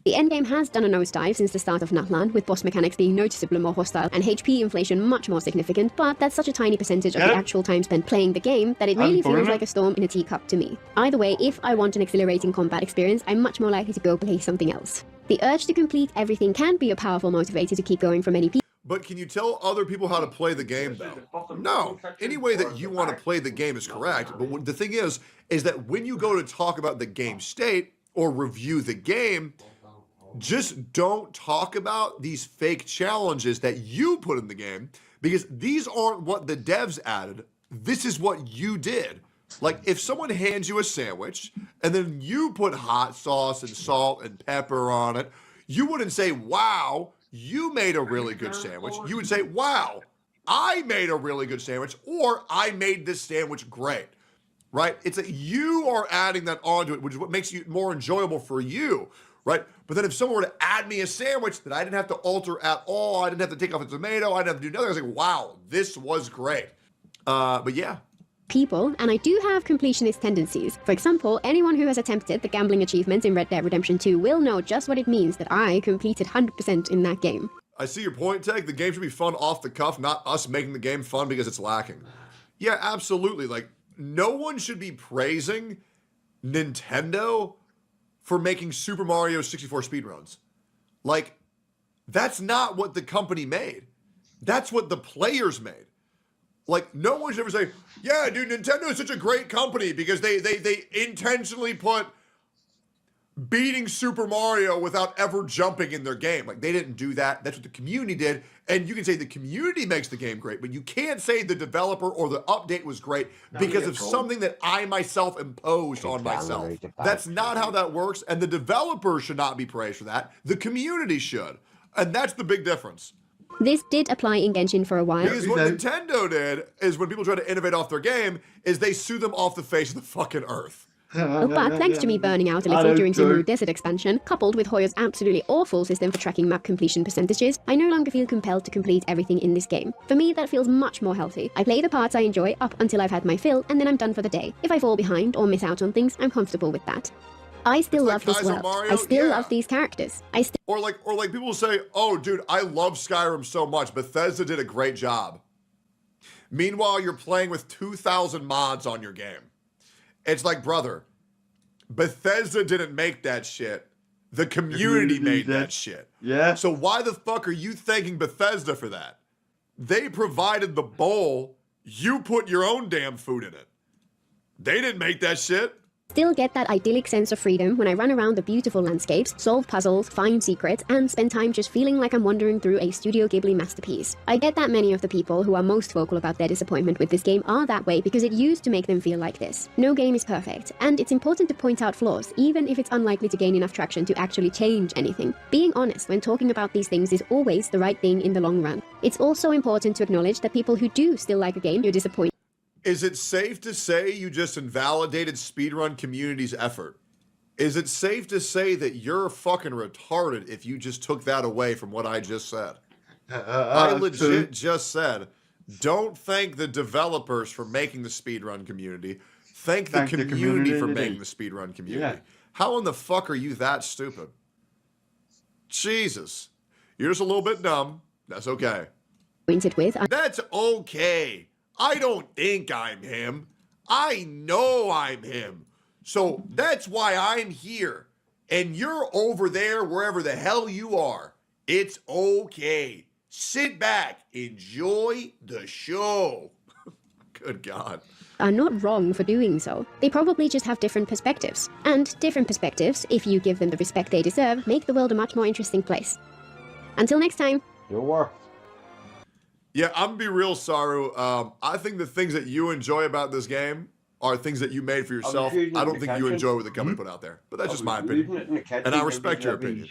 Speaker 3: The endgame has done a nosedive since the start of Natland, with boss mechanics being noticeably more hostile and HP inflation much more significant, but that's such a tiny percentage of the actual time spent playing the game that it really feels like a storm in a teacup to me. Either way, if I want an exhilarating combat experience, I'm much more likely to go play something else. The urge to complete everything can be a powerful motivator to keep going for many people.
Speaker 2: But can you tell other people how to play the game, though? No. Any way that you want to play the game is correct, but the thing is that when you go to talk about the game state or review the game, just don't talk about these fake challenges that you put in the game, because these aren't what the devs added. This is what you did. Like, if someone hands you a sandwich and then you put hot sauce and salt and pepper on it, you wouldn't say, wow, you made a really good sandwich. You would say, wow, I made a really good sandwich, or I made this sandwich great, right? It's that you are adding that onto it, which is what makes it more enjoyable for you. Right? But then if someone were to add me a sandwich that I didn't have to alter at all, I didn't have to take off a tomato, I didn't have to do nothing, I was like, wow, this was great. But yeah.
Speaker 3: People, and I do have completionist tendencies. For example, anyone who has attempted the gambling achievement in Red Dead Redemption 2 will know just what it means that I completed 100% in that game.
Speaker 2: I see your point, Teg. The game should be fun off the cuff, not us making the game fun because it's lacking. Yeah, absolutely. Like, no one should be praising Nintendo for making Super Mario 64 speedruns. Like, that's not what the company made. That's what the players made. Like, no one should ever say, yeah, dude, Nintendo is such a great company because they intentionally put beating Super Mario without ever jumping in their game. Like, they didn't do that. That's what the community did. And you can say the community makes the game great, but you can't say the developer or the update was great because of something that I myself imposed on myself. That's not how that works, and the developer should not be praised for that. The community should. And that's the big difference.
Speaker 3: This did apply in Genshin for a while.
Speaker 2: Because what Nintendo did is when people try to innovate off their game is they sue them off the face of the fucking earth.
Speaker 3: But thanks to me burning out a little during Zimru Desert expansion, coupled with Hoyo's absolutely awful system for tracking map completion percentages, I no longer feel compelled to complete everything in this game. For me, that feels much more healthy. I play the parts I enjoy up until I've had my fill, and then I'm done for the day. If I fall behind or miss out on things, I'm comfortable with that. I still love this world. I still love these characters.
Speaker 2: Or like people will say, oh, dude, I love Skyrim so much. Bethesda did a great job. Meanwhile, you're playing with 2,000 mods on your game. It's like, brother, Bethesda didn't make that shit. The community made that shit.
Speaker 1: Yeah.
Speaker 2: So why the fuck are you thanking Bethesda for that? They provided the bowl. You put your own damn food in it. They didn't make that shit.
Speaker 3: Still get that idyllic sense of freedom when I run around the beautiful landscapes, solve puzzles, find secrets, and spend time just feeling like I'm wandering through a Studio Ghibli masterpiece. I get that many of the people who are most vocal about their disappointment with this game are that way because it used to make them feel like this. No game is perfect, and it's important to point out flaws, even if it's unlikely to gain enough traction to actually change anything. Being honest when talking about these things is always the right thing in the long run. It's also important to acknowledge that people who do still like a game you're disappointed.
Speaker 2: Is it safe to say you just invalidated speedrun community's effort? Is it safe to say that you're fucking retarded if you just took that away from what I just said? I legit just said, don't thank the developers for making the speedrun community. Thank the community for making the speedrun community. Yeah. How in the fuck are you that stupid? Jesus. You're just a little bit dumb. That's okay. That's okay. I don't think I'm him. I know I'm him. So that's why I'm here. And you're over there wherever the hell you are. It's okay. Sit back. Enjoy the show. Good God.
Speaker 3: Are not wrong for doing so. They probably just have different perspectives. And different perspectives, if you give them the respect they deserve, make the world a much more interesting place. Until next time.
Speaker 1: Your work.
Speaker 2: Yeah, I'm gonna be real, Saru. I think the things that you enjoy about this game are things that you made for yourself. I don't think you enjoy what the company put out there. But that's just my opinion. And I respect your opinion.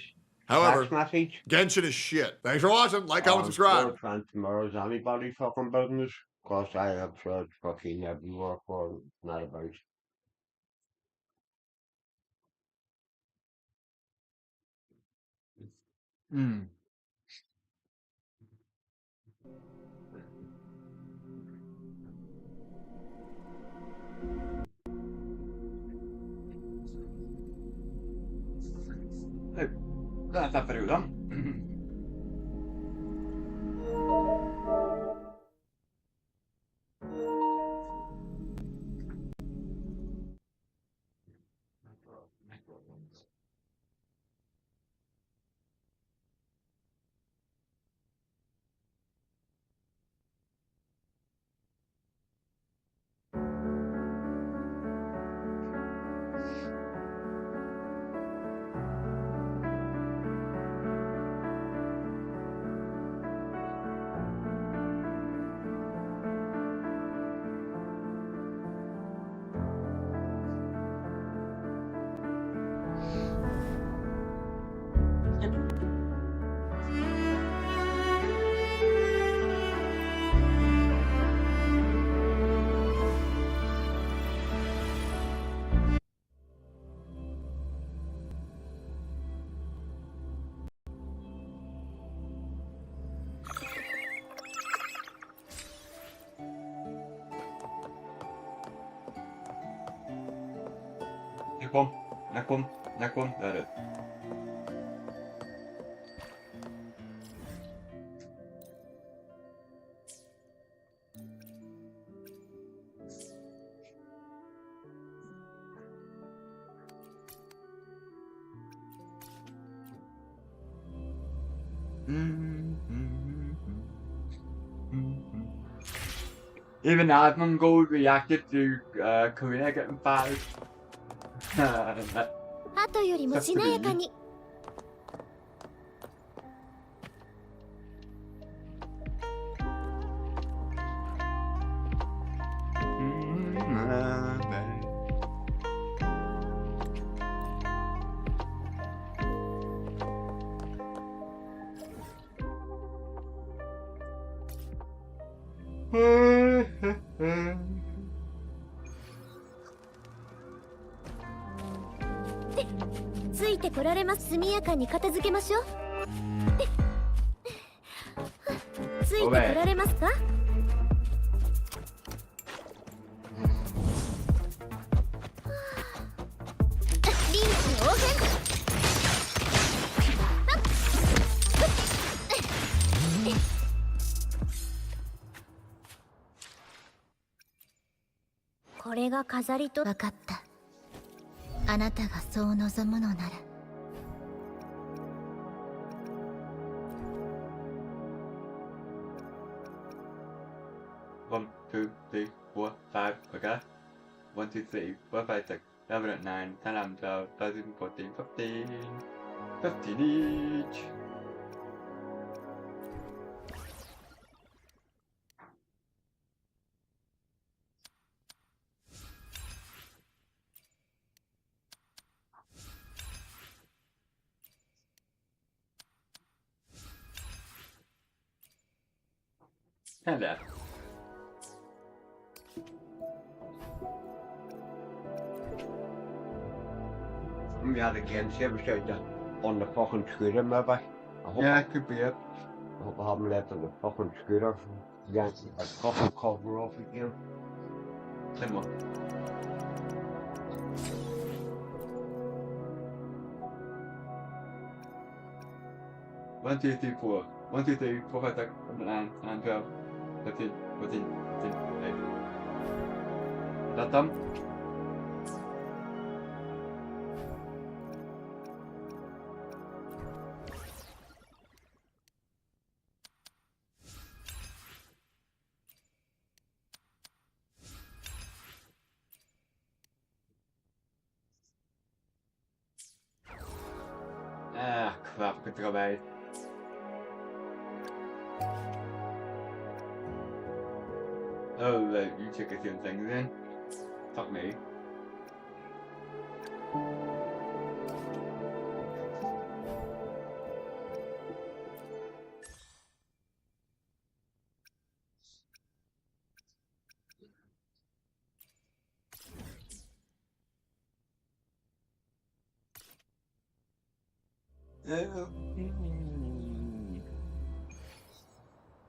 Speaker 2: However,
Speaker 4: text message.
Speaker 2: Genshin is shit. Thanks for watching. Like, comment, subscribe.
Speaker 4: Tomorrow's anybody fucking business. Cause I have tried fucking everywhere for not about.
Speaker 1: Hmm. That's pretty good. Next one, that is. Even Asmongold reacted to Korea getting fired.
Speaker 5: 後よりもしなやかに。ついてこられます。速やかに片付けましょう。ついてこられますか。臨機応変。これが飾りと。分かった。あなたがそう望むのなら。
Speaker 1: 1, 2, 3, 4, 5, okay? 1, 2, 3, 4, 5, 6, 7, 8, 9, 10, 11, 12, 13, 14, 15. 15 each. Hello.
Speaker 4: We had again, see if we on the fucking scooter maybe.
Speaker 1: Yeah, it could be it.
Speaker 4: I hope I haven't left on the fucking scooter. Yank a fucking cover off again.
Speaker 1: Same one. One, two, three, four. 1, 2, 3, 4, 5, 6, 7, 9, 10, 12, 13, 14, 15, 8. Is that done? Ah, crap, good to go, mate. Oh, you took a few things in. Fuck me.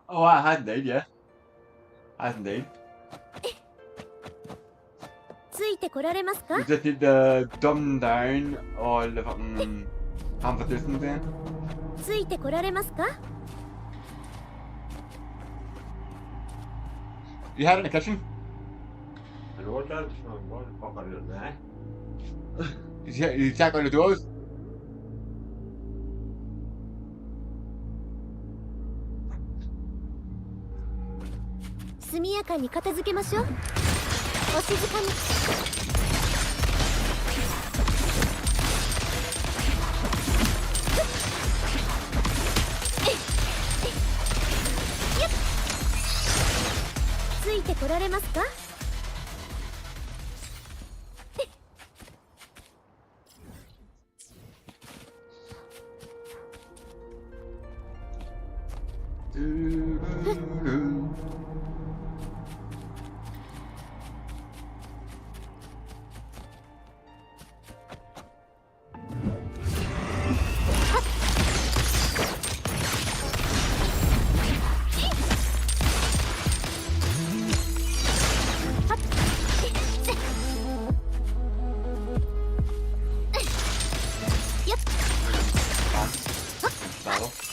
Speaker 1: Oh, I had indeed, yeah. I had indeed.
Speaker 5: ついてこられますか
Speaker 1: You just need to dumb down all the fucking competitions then.
Speaker 5: ついてこられますか
Speaker 1: You had it in the kitchen?
Speaker 4: I know that. What the fuck are you doing there?
Speaker 1: You check on the doors?
Speaker 5: 速やかに片付けましょう。お静かに。ついてこられますか
Speaker 1: Battle.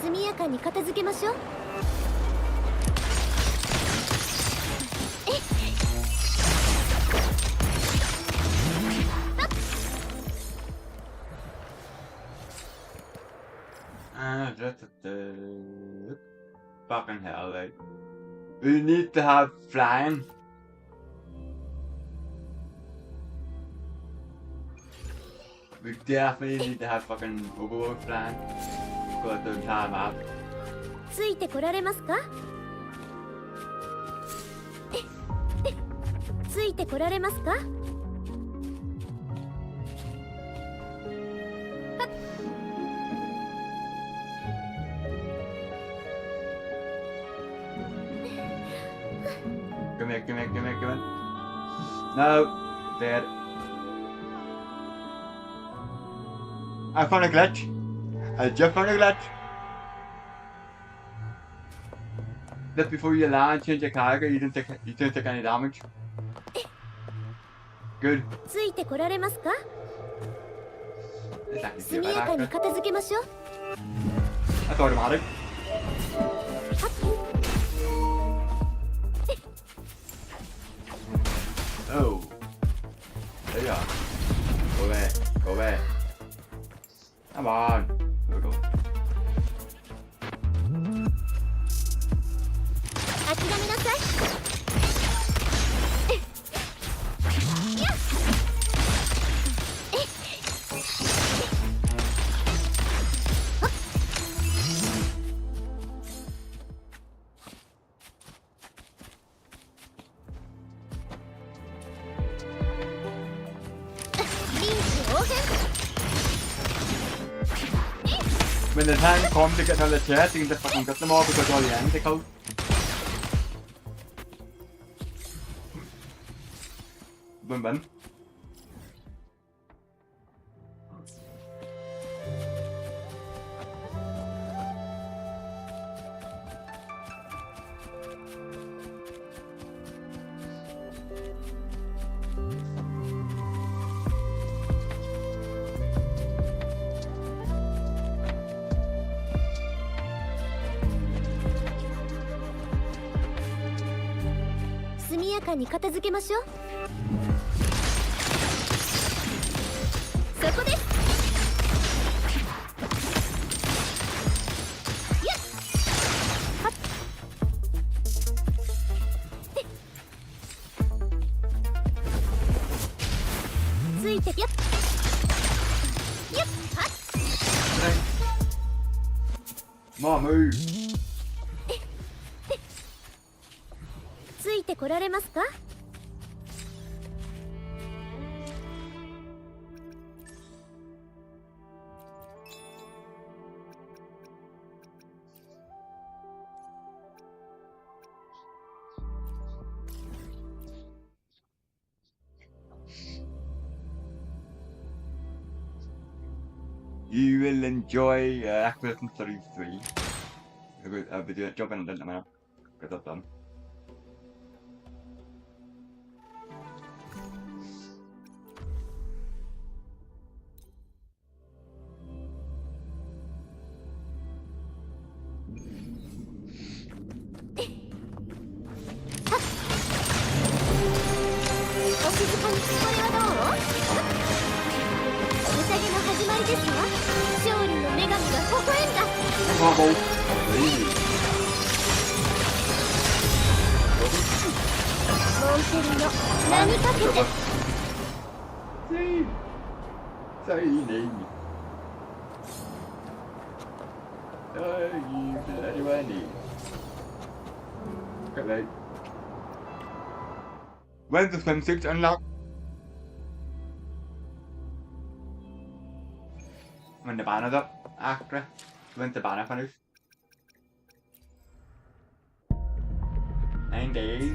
Speaker 5: 速やかに片付けましょう。
Speaker 1: Just fucking hell, like. We need to have flying. We definitely need to have fucking overworld flying. Got the entire map.
Speaker 5: ついてこられますかついてこられますか
Speaker 1: Come here, come here, come here, come here. No, dead. I found a glitch. I just found a glitch. Just before you land, change your character, you didn't take any damage. Good.
Speaker 5: ついてこられますか
Speaker 1: It's actually
Speaker 5: 速
Speaker 1: my
Speaker 5: やかに
Speaker 1: character.
Speaker 5: 片付けましょう。
Speaker 1: That's automatic. Oh. There you are. Go away. Go away. Come on. There we go.
Speaker 5: 諦めなさい。
Speaker 1: When the time comes to get on the chest, you can just fucking get them all because all the ends they out. Boom, boom. .
Speaker 5: 速やかに片付けましょう。そこです。やっはっついてやっやっはっ
Speaker 1: More move.
Speaker 5: ついてこられますか
Speaker 1: Come you will enjoy Acquisition 33. I'll be jumping in a minute. Get that done. Bravo. Signing. You anywhere near. Okay. When's the swimsuit unlocked? When the banner's up, after. When's the banner finished? 9 days.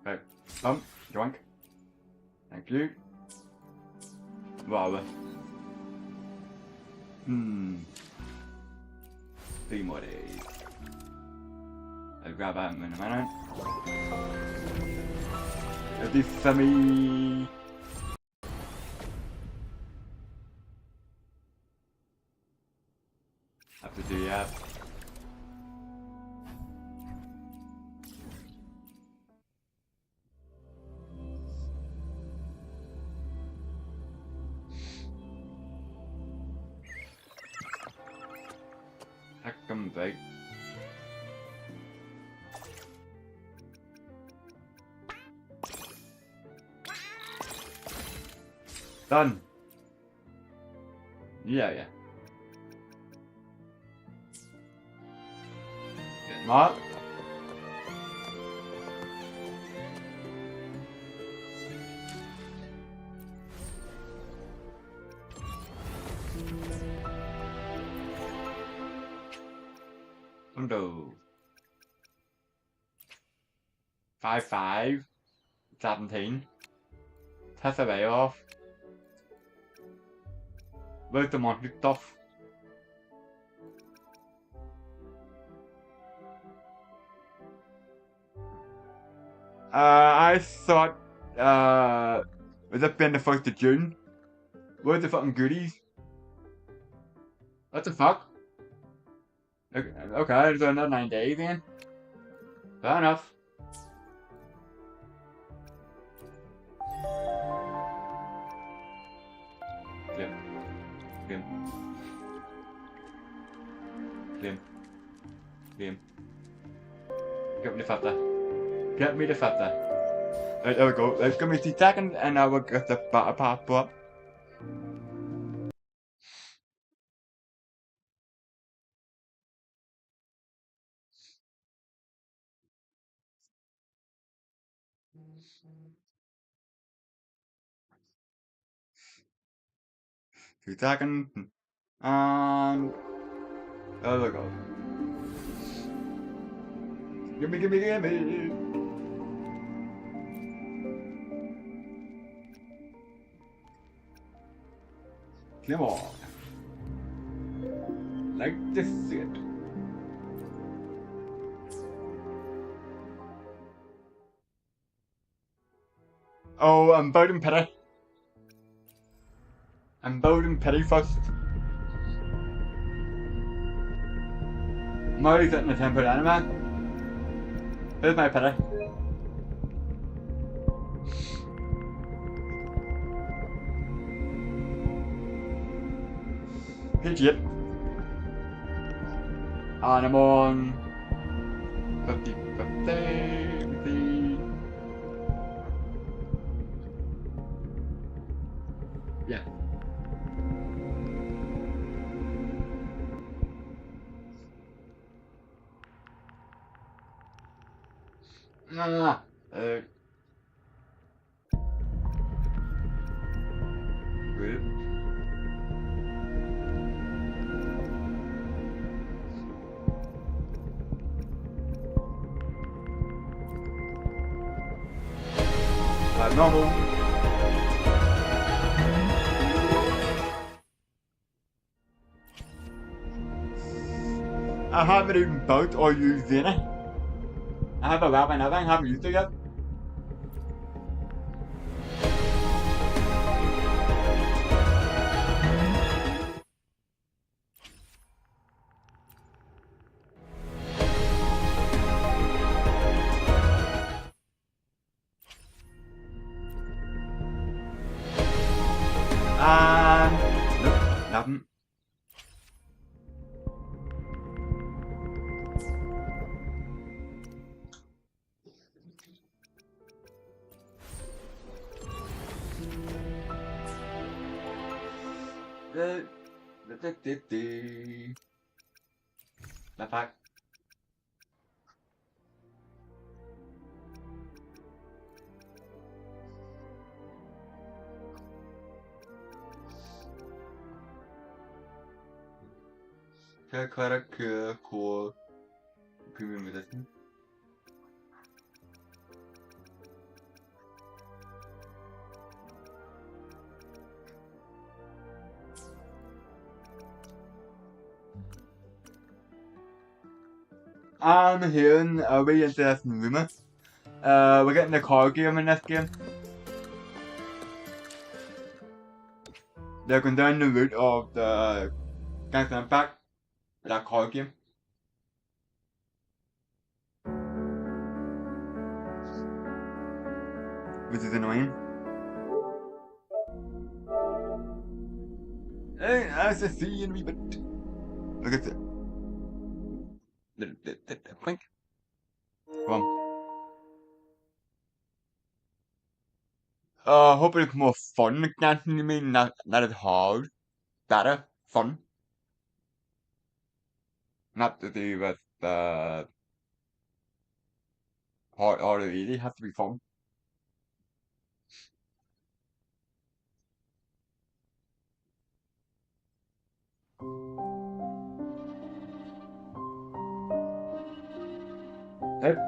Speaker 1: Right. Drunk. Thank you. Wow. 3 more days. I'll grab that in a minute. It'll be for me. Have to do that. That comes out. Done. Yeah. Good mark. Undo. 5-5. 17. Test away off. Where's the monthly stuff? I thought, was it been the 1st of June? Where's the fucking goodies? What the fuck? Okay, so another 9 days then. Fair enough. Game. Get me the fatter. Get me the fatter. Right, there we go. Let's give me 2 seconds and I will get the batter pop up. Two seconds. And there we go. Gimme. Come on. Like this shit. Oh, I'm Bowden Petty. I'm Bowden Petty first. Murray's in the temple anime. Here's my Petty. Pidgeot. And I'm on 50. Yeah. Good. normal. I haven't even built or used any. I have a lab and everything, I haven't used it yet. Nope, nothing. Backpack. Cleric, cool. Premium medicine. I'm hearing a really interesting rumor. We're getting a card game in this game. They're going down the route of the Gangster Impact, that card game. Which is annoying. Hey, I see in a wee bit. Look at it. Blink. Come on. Hopefully it's more fun, dancing to me, not as hard. Better, fun. Not to do with hard or easy, it has to be fun. Yep.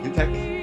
Speaker 1: Good technique.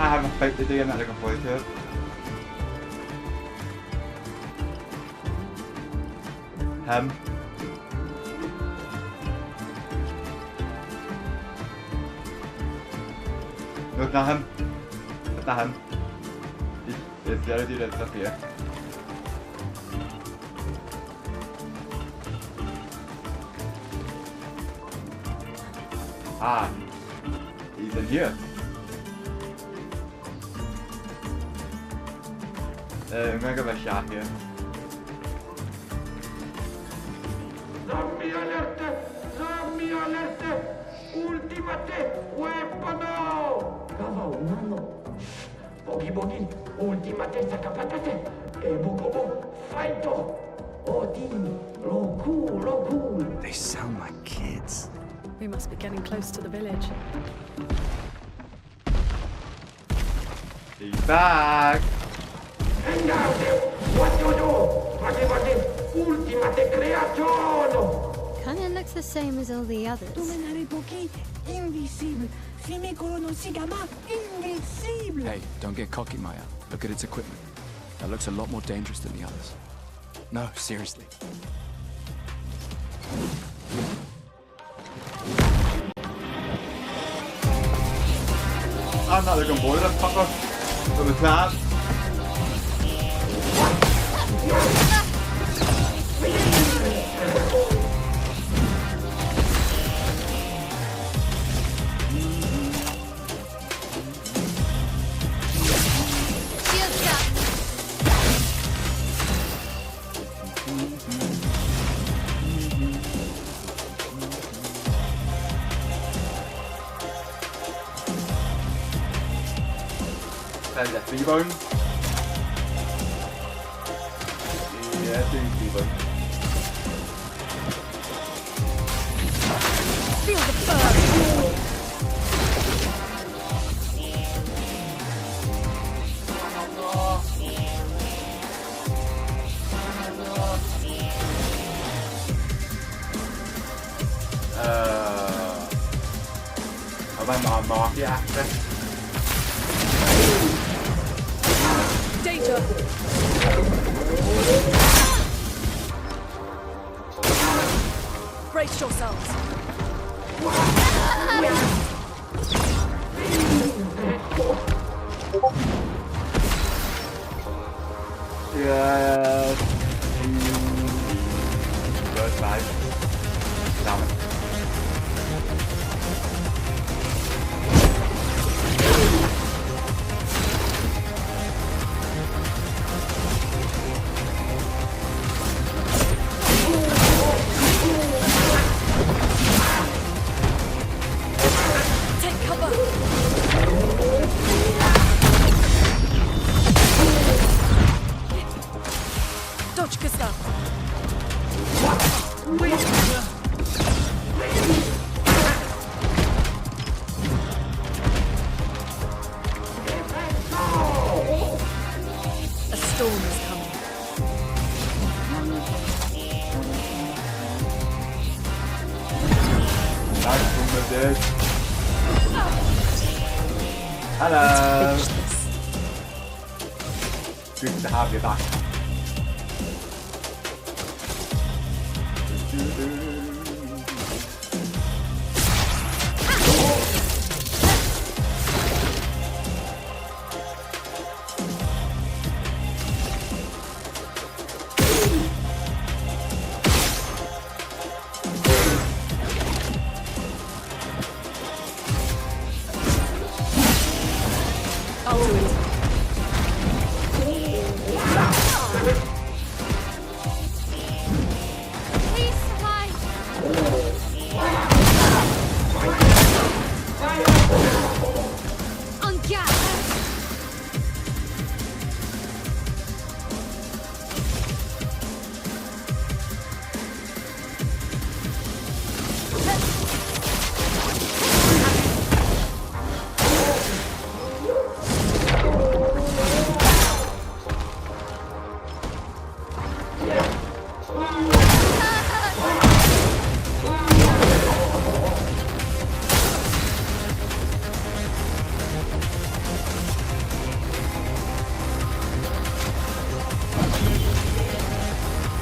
Speaker 1: I have a fight to do, I'm not looking forward to it. Him. No, it's not him. It's not him. It's the other dude that's up here. Ah, he's in here. I'm gonna give it a shot here.
Speaker 6: Zombie alert! Zombie alert! Ultimate weapono! Kawał, mano! Bogi, bogi! Ultimate sakapatate! Bogobo, fighto! Odin, Lokul.
Speaker 7: They sound like kids.
Speaker 8: We must be getting close to the village.
Speaker 1: He's back.
Speaker 6: Andate, what you do? Facevate ultimate creazione.
Speaker 5: Kinda looks the same as all the others.
Speaker 7: Hey, don't get cocky, Maya. Look at its equipment. That looks a lot more dangerous than the others. No, seriously.
Speaker 1: I'm not looking forward to that fucker. From the class.
Speaker 5: Shields up.
Speaker 1: There's a free bone. Yeah, I think free bone.
Speaker 8: Feel the burn!
Speaker 1: I'm a market actor.
Speaker 8: Danger! Brace yourselves!
Speaker 1: Yeah. First five. Damn it.
Speaker 8: Take cover! Dodge, Gustav! A storm is coming.
Speaker 1: Nice from the dead. Hello.
Speaker 8: Let's finish this.
Speaker 1: Good to have you back.
Speaker 8: I'll do it.
Speaker 5: Please survive. On gas.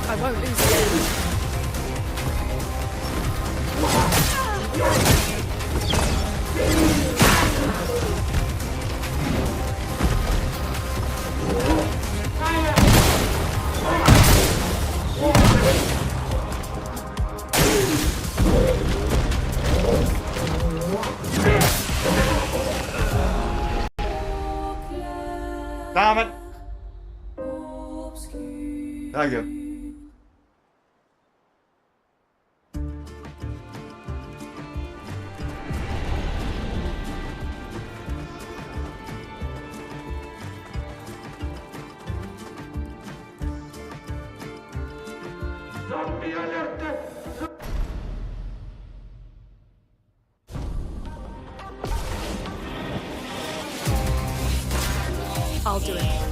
Speaker 8: I won't lose again.
Speaker 1: Damn it. Thank you.
Speaker 6: Zombie alert!
Speaker 8: I'll do it.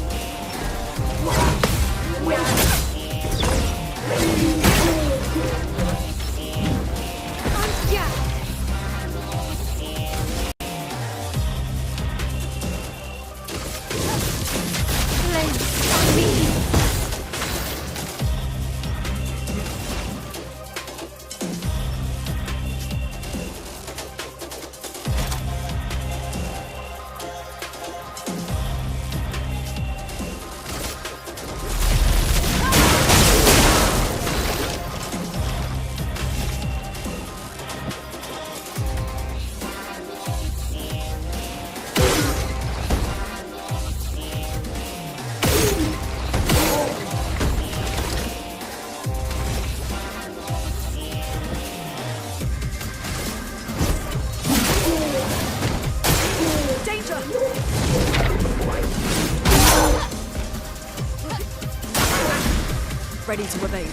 Speaker 8: Ready to evade.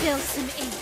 Speaker 5: Spill some ink.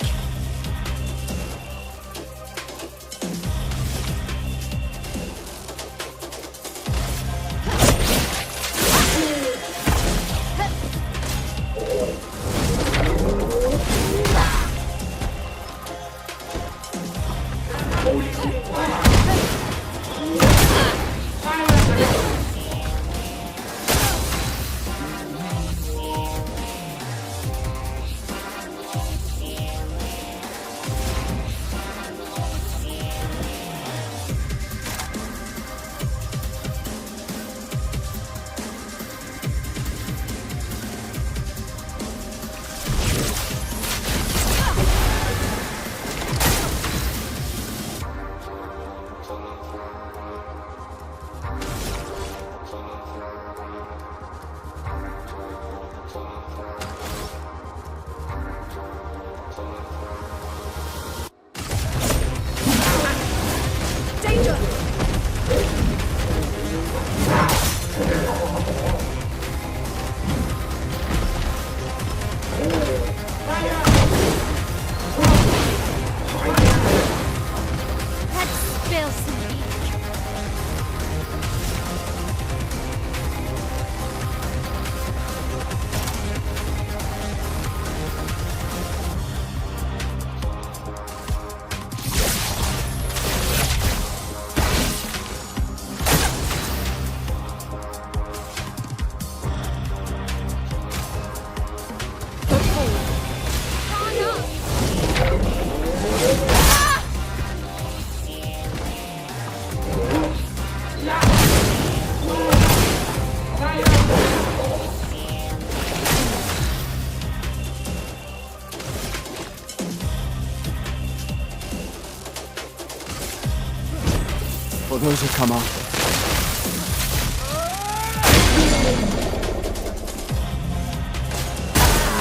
Speaker 7: For those who come after.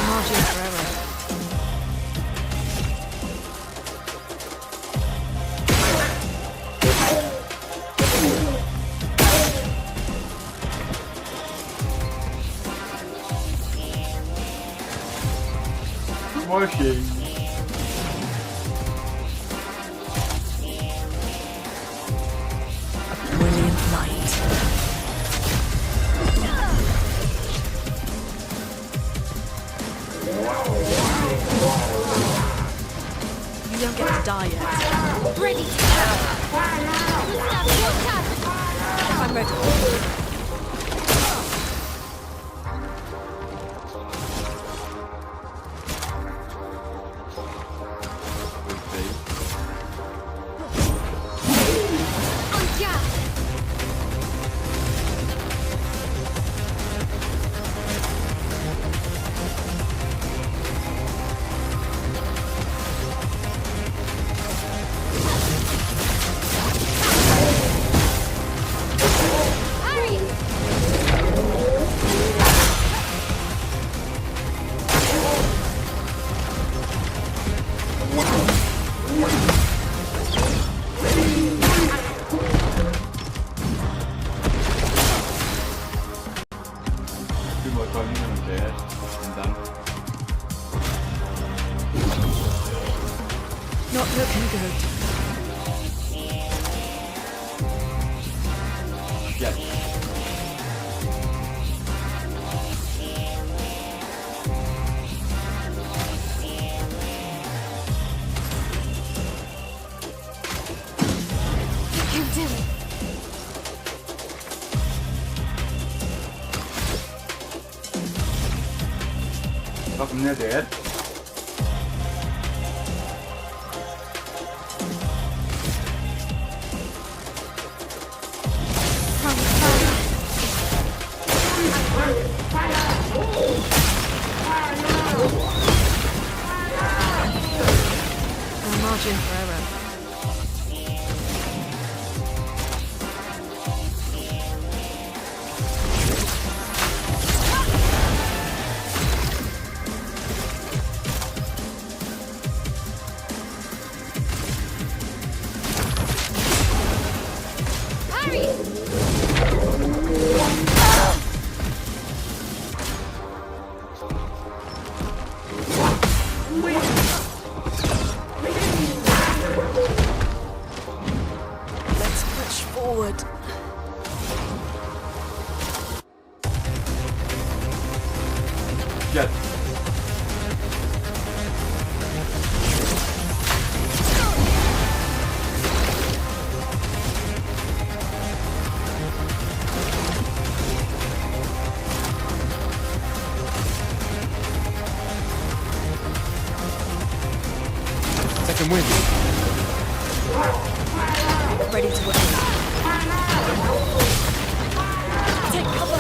Speaker 8: Marching forever.
Speaker 1: machine.
Speaker 8: Brilliant light. You don't get to die yet.
Speaker 5: Ready to go.
Speaker 8: I'm ready.
Speaker 1: Too much on you and dead. I'm done.
Speaker 8: Not looking good.
Speaker 1: Yes.
Speaker 5: You can do it.
Speaker 1: Fuck them, they're dead.
Speaker 8: No margin for error. Let's push forward.
Speaker 1: Yes.
Speaker 7: Second wind.
Speaker 8: Ready to win. Take cover.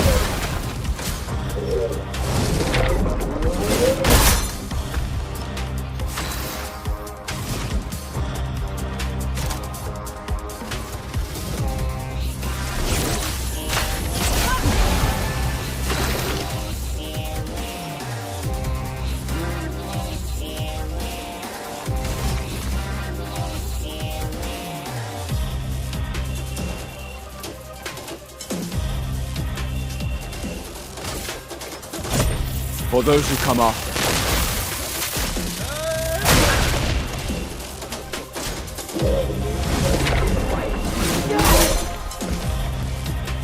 Speaker 7: For those who come after.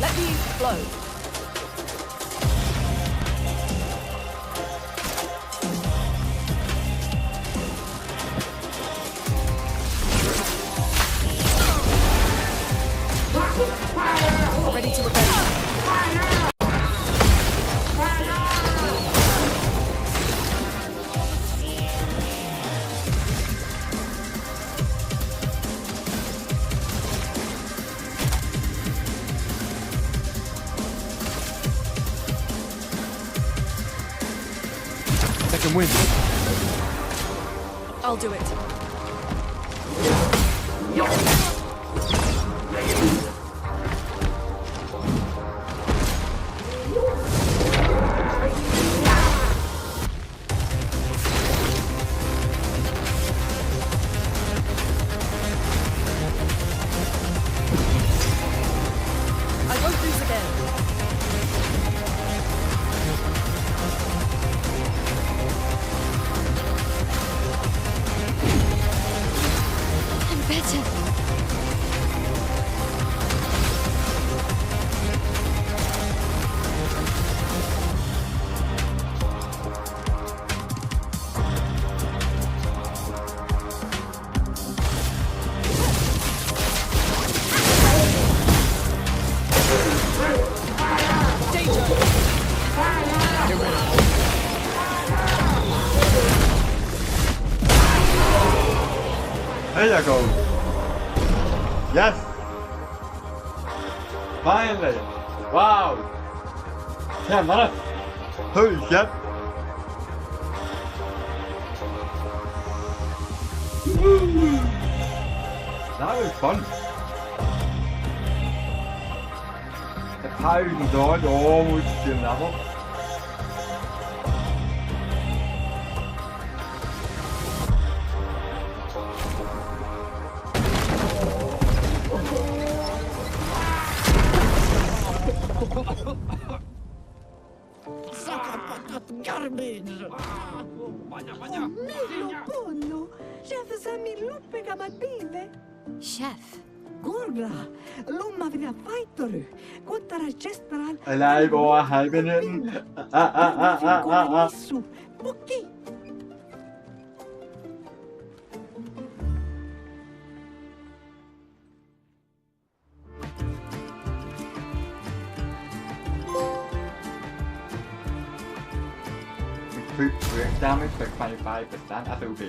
Speaker 8: Let the ink flow. Ready to revenge.
Speaker 7: Second wind.
Speaker 8: I'll do it. I won't lose again.
Speaker 1: There you go. Yes. Finally. Wow. 10 minutes. Holy shit. Woo. That was fun. The powers and dodge almost the same level.
Speaker 9: Pollo, chef Sammy luppe kamative.
Speaker 5: Chef.
Speaker 9: Gorgra, lumma vina faittoru, kottara chestral.
Speaker 1: Alive or hibernating.
Speaker 9: Pukki.
Speaker 1: Increase damage by 25% FOB.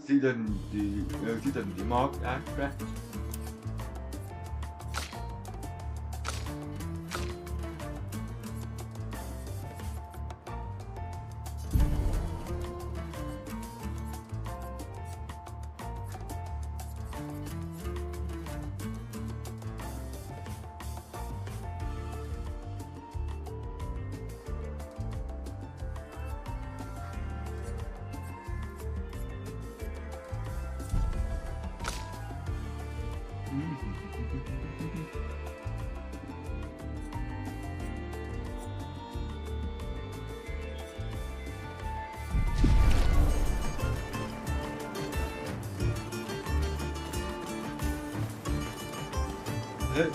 Speaker 1: Season the mark extra.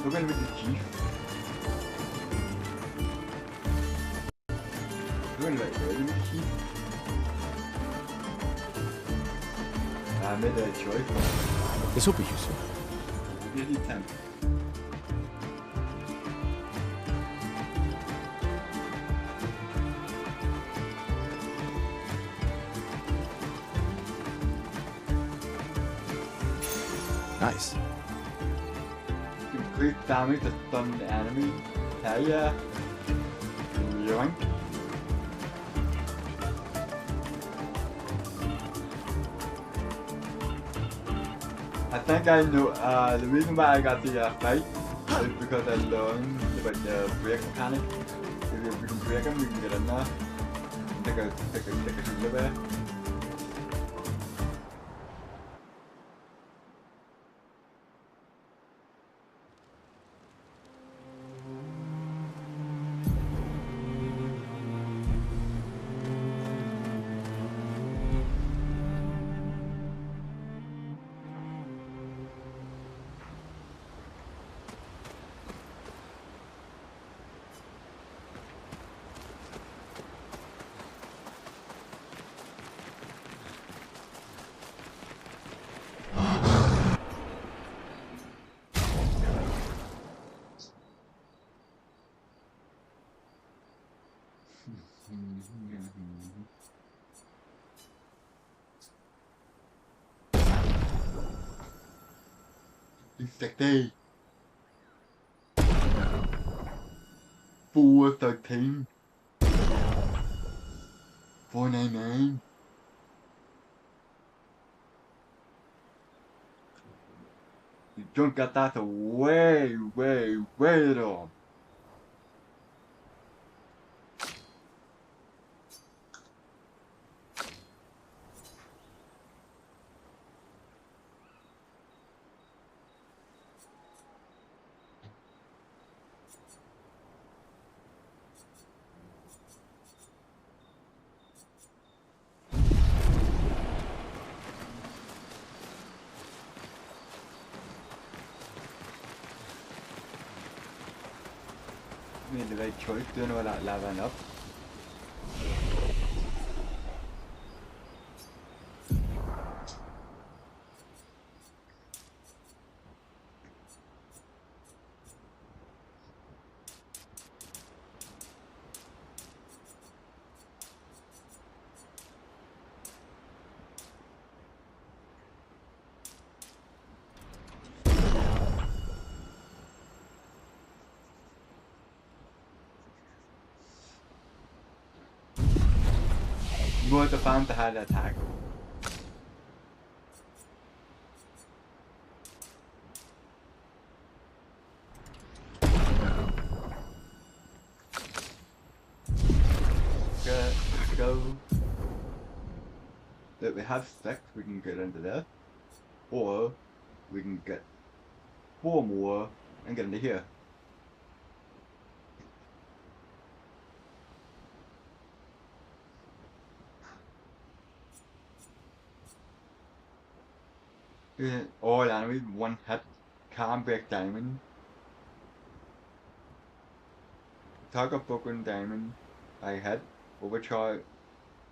Speaker 1: We're gonna make the chief. We're gonna make the chief. I made a choice.
Speaker 7: This will be useful.
Speaker 1: Really 10.
Speaker 7: Nice.
Speaker 1: Increase damage to stun the enemy. Hell yeah. Yoink. I think I know the reason why I got the fight is because I learned about the break mechanic. If we can break him, we can get in there. Take a shield away. Exactly. 413. 499. You don't get that way at all. made the right choice doing all that leveling up. You want the fan to have the attack. Okay, let's go. If we have 6, we can get into there. Or we can get 4 more and get into here. All enemies, 1 hit, can break diamond. Target broken diamond by hit, overcharge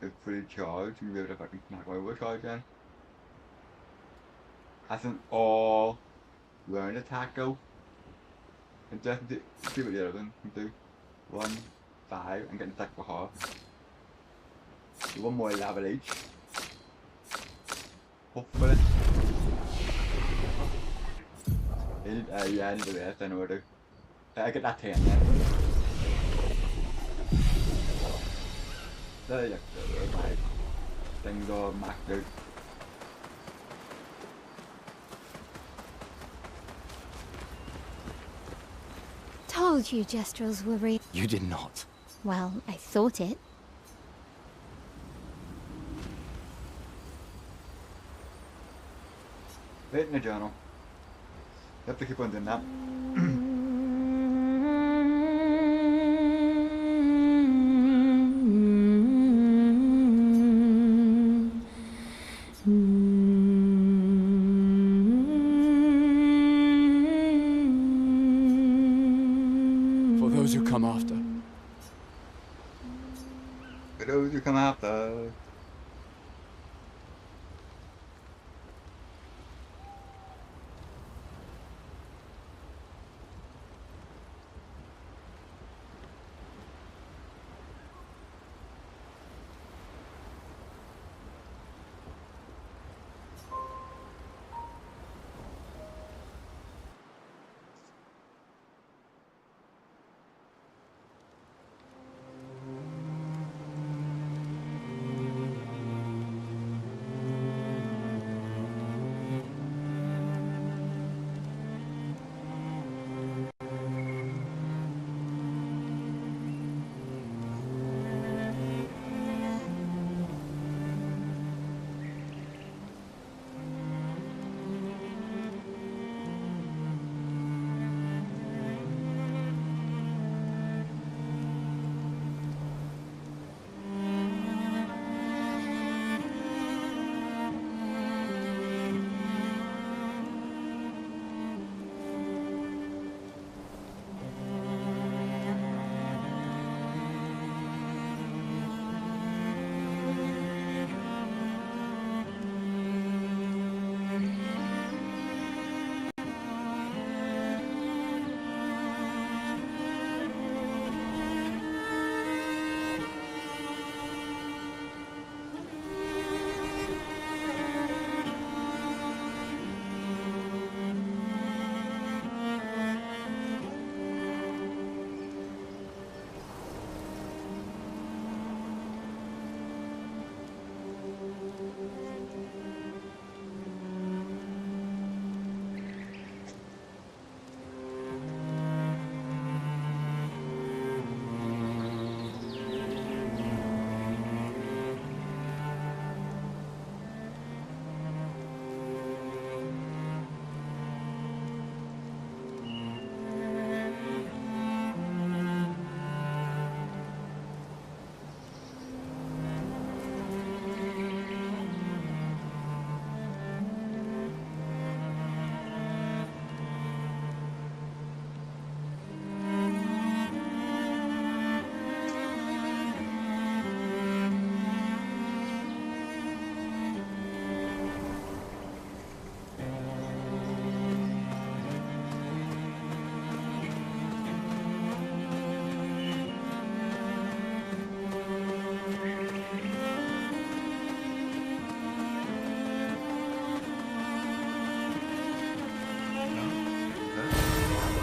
Speaker 1: is fully charged, you'll be able to fucking knock my overcharge in. That's an all round attack though. And just see what the other one can do. 1, 5, and get an attack for half. Do 1 more level each. Hopefully. Yeah, I need the rest in order. I get that 10 then. There you go, my things are maxed out.
Speaker 5: Told you Jestrels were real.
Speaker 7: You did not.
Speaker 5: Well, I thought it.
Speaker 1: Write in the journal. You have to keep on doing that.
Speaker 7: For those who come after.
Speaker 1: For those who come after.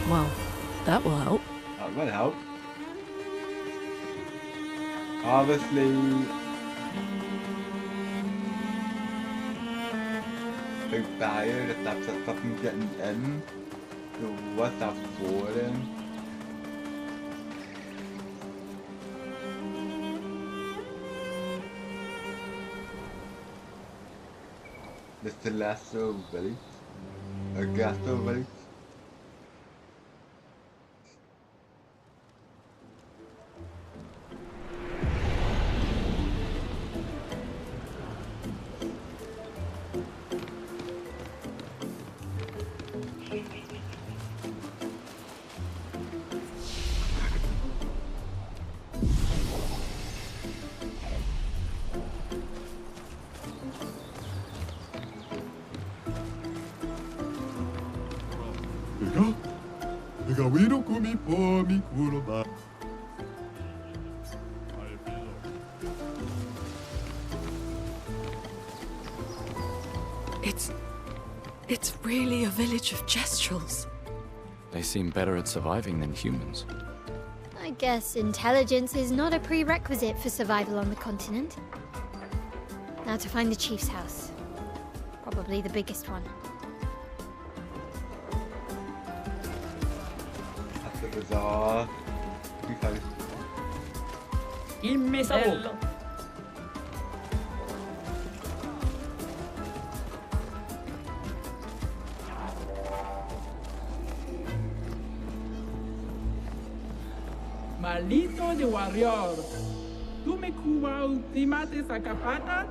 Speaker 8: Well, that will help.
Speaker 1: That will help. Obviously, big barrier that stops us from getting in. So what's that for then? The Celestial Village? Augusta Village?
Speaker 8: It's really a village of Gestrels.
Speaker 7: They seem better at surviving than humans.
Speaker 5: I guess intelligence is not a prerequisite for survival on the continent. Now to find the chief's house. Probably the biggest one.
Speaker 1: That's the bazaar.
Speaker 8: Imbecile.
Speaker 10: Maldito de warrior. ¿Tú me cuba ultimate sacapata?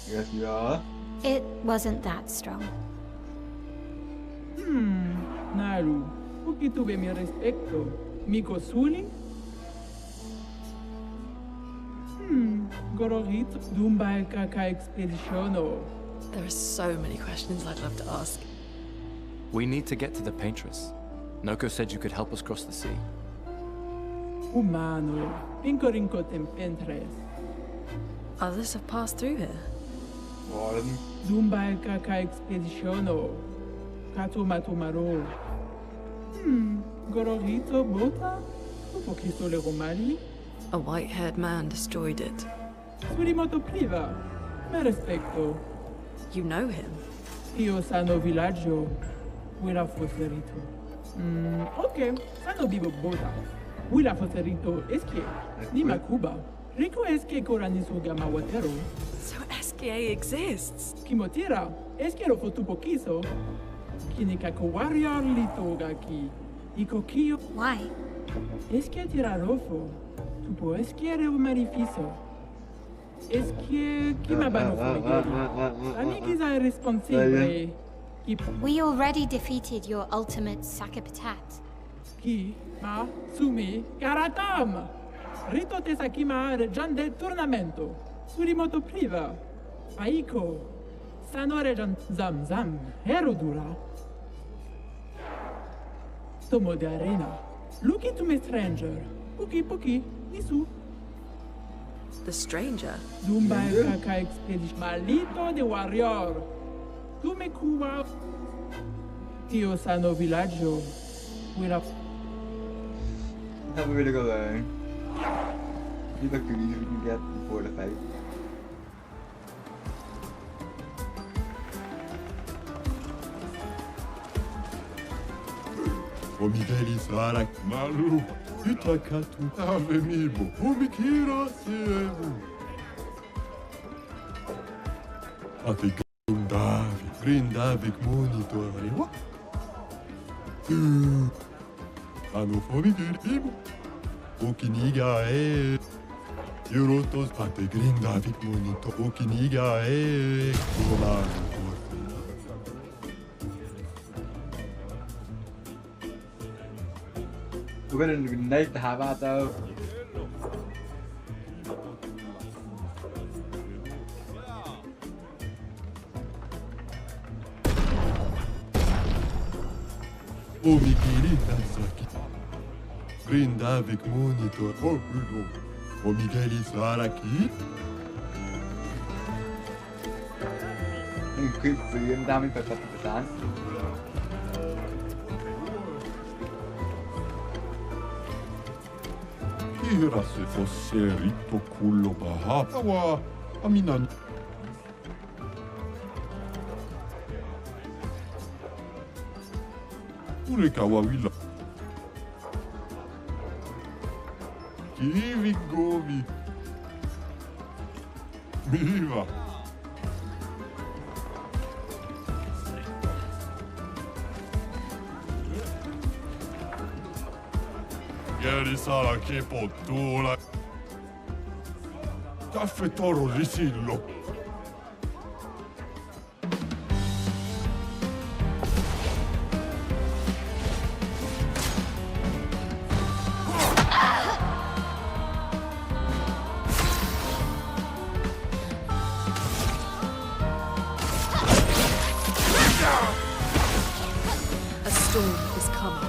Speaker 1: Yes, you are.
Speaker 5: It wasn't that strong.
Speaker 10: Naru, poquito de mi respecto. Mi cosuli? Gororito dumba kaka expeditiono.
Speaker 8: There are so many questions I'd love to ask.
Speaker 7: We need to get to the Paintress. Noko said you could help us cross the sea.
Speaker 10: Humano, pincorinco tempentres.
Speaker 8: Others have passed through here.
Speaker 1: Warden.
Speaker 10: Dumba kaka expeditiono. Kato matomaro. Gororito bota? Un poquito le romali?
Speaker 8: A white-haired man destroyed it.
Speaker 10: Surimoto priva. Me respecto.
Speaker 8: You know him?
Speaker 10: Io sano villaggio. Willa foserito. Ok, sano vivo bota. Willa foserito esque. Nima Cuba. Rico esque koranisu gama watero.
Speaker 8: So SKA exists?
Speaker 10: Kimotira. Esque lo fotu poquiso. Kinikako warrior litogaki. Iko kio.
Speaker 5: Why?
Speaker 10: Esque tirarofo. Tupo esque reu marifiso. Esque kimabanofo migeri. Amigiza irresponsibile.
Speaker 5: We already defeated your ultimate Sakapatat.
Speaker 10: Ki, ma, sumi, karatam! Rito te sakima rejan del tournamento. Surimoto priva. Aiko. Sano rejan zam zam. Herodura. Tomo de arena. Luki to me stranger. Puki puki. Nisu.
Speaker 8: The stranger?
Speaker 10: Dumba kaka expedition. Malito de warrior. Tu me cuba. Io sano villaggio. Willa.
Speaker 1: Have a really good day. See the goodies we can get before the fight.
Speaker 11: Omigeli Sarak Malu, Itakatu, Avemibo, Omikira Sievu. Ati Grindavik Monitori. What? Ano Omigeli Okiniga Eurotos Pate Grindavik Monitor Okiniga Romano.
Speaker 1: We're gonna be nice to have that though.
Speaker 11: Omigiri Nasaki. Grindavik Monitor. Oh, no. Omigeli Saraki.
Speaker 1: Increase freedom damage by 50%.
Speaker 11: Ihra se fosse ritto cullo bahata wa aminan. Urekawa wila. Kiwi gomi. Miva. Ieri sarà che pottura. Caffè toro risillo.
Speaker 8: A storm is coming.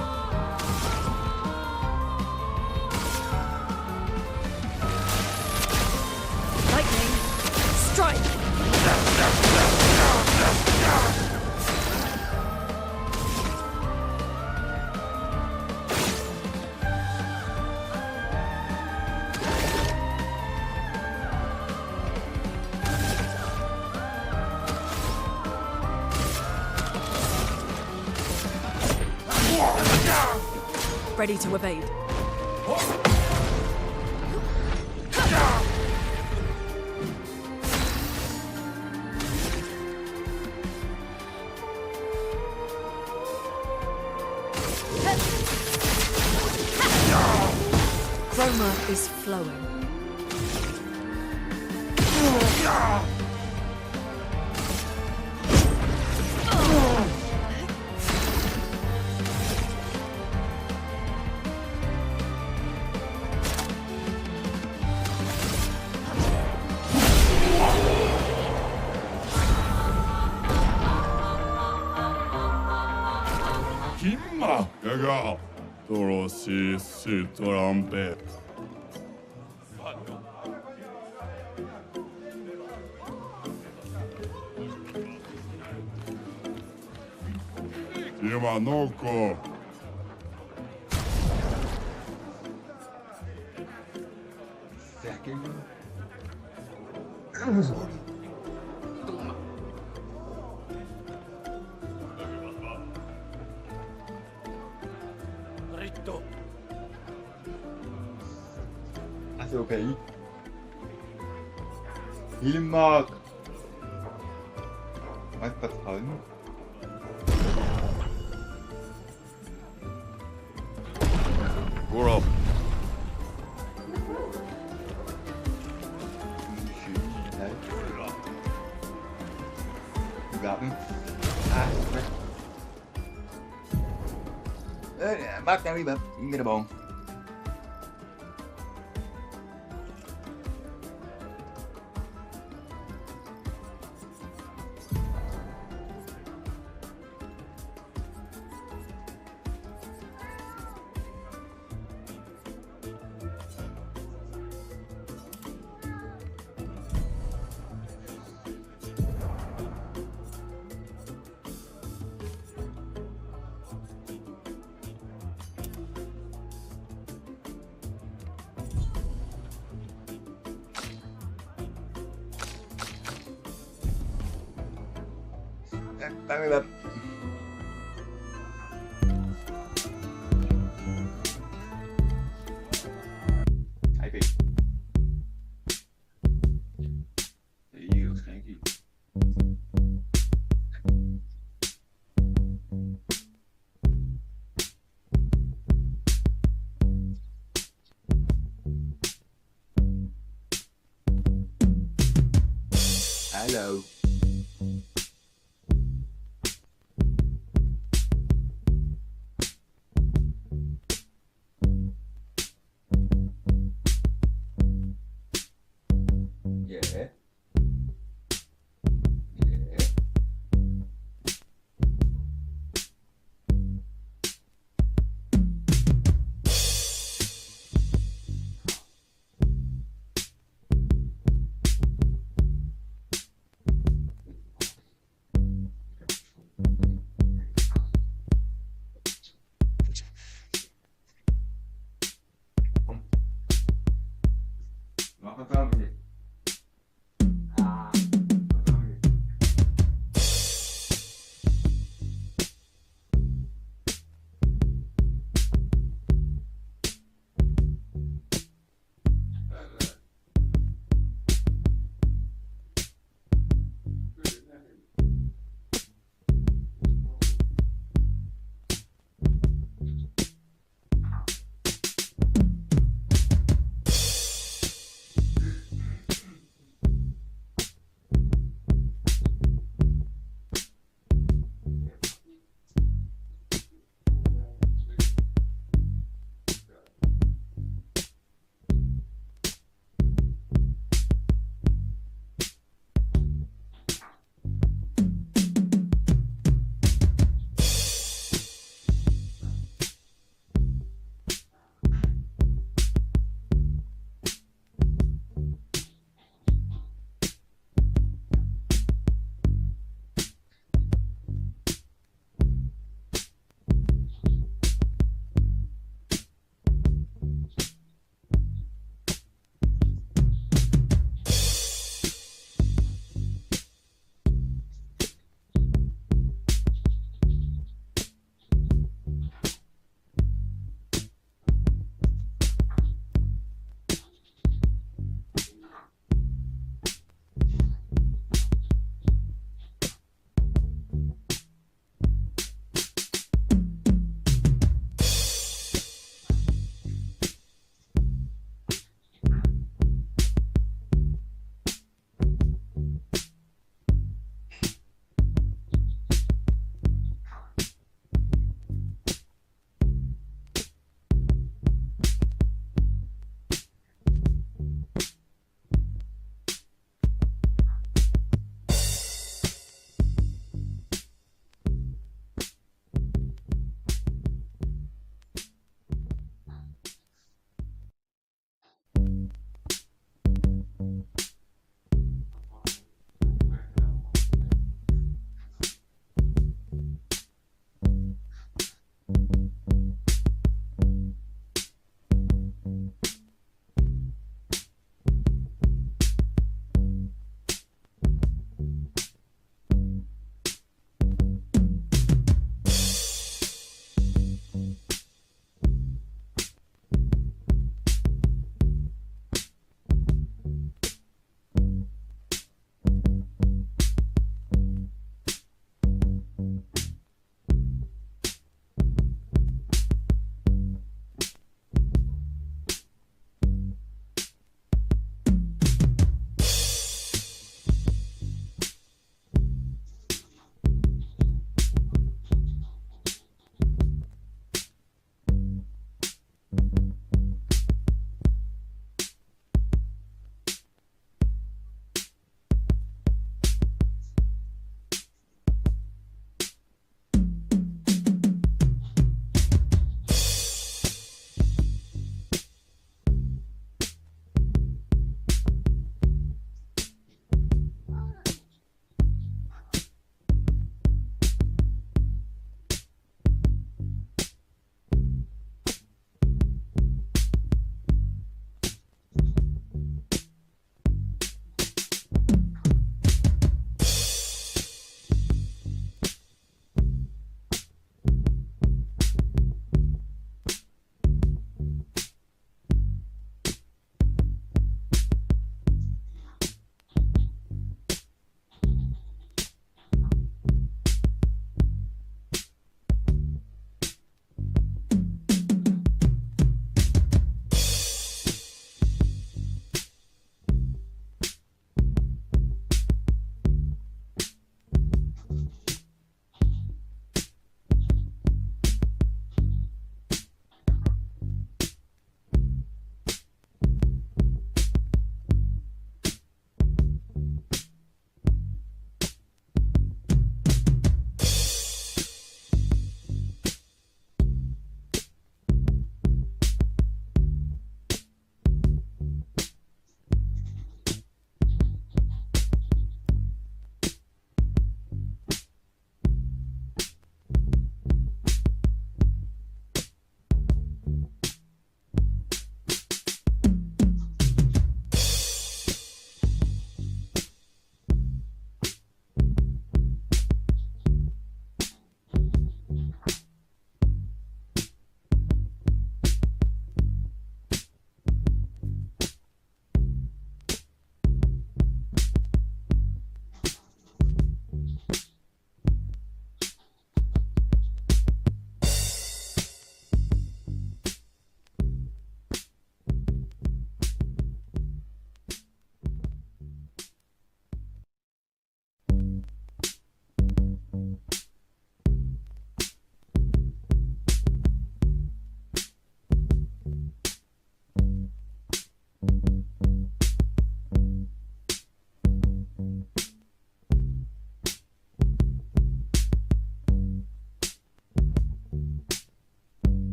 Speaker 8: Lightning, strike! Ready to evade. Chroma is flowing.
Speaker 11: Kimma! Gaga! Toro si trampe. Yamanoko.
Speaker 1: Second. That's okay. Hilmark. Was vertrauen?
Speaker 11: We're up.
Speaker 1: You got me? Back down, you can get a bone. Bang it up. Type it. You thank you. Hello. Yeah. Yeah. Fantastic.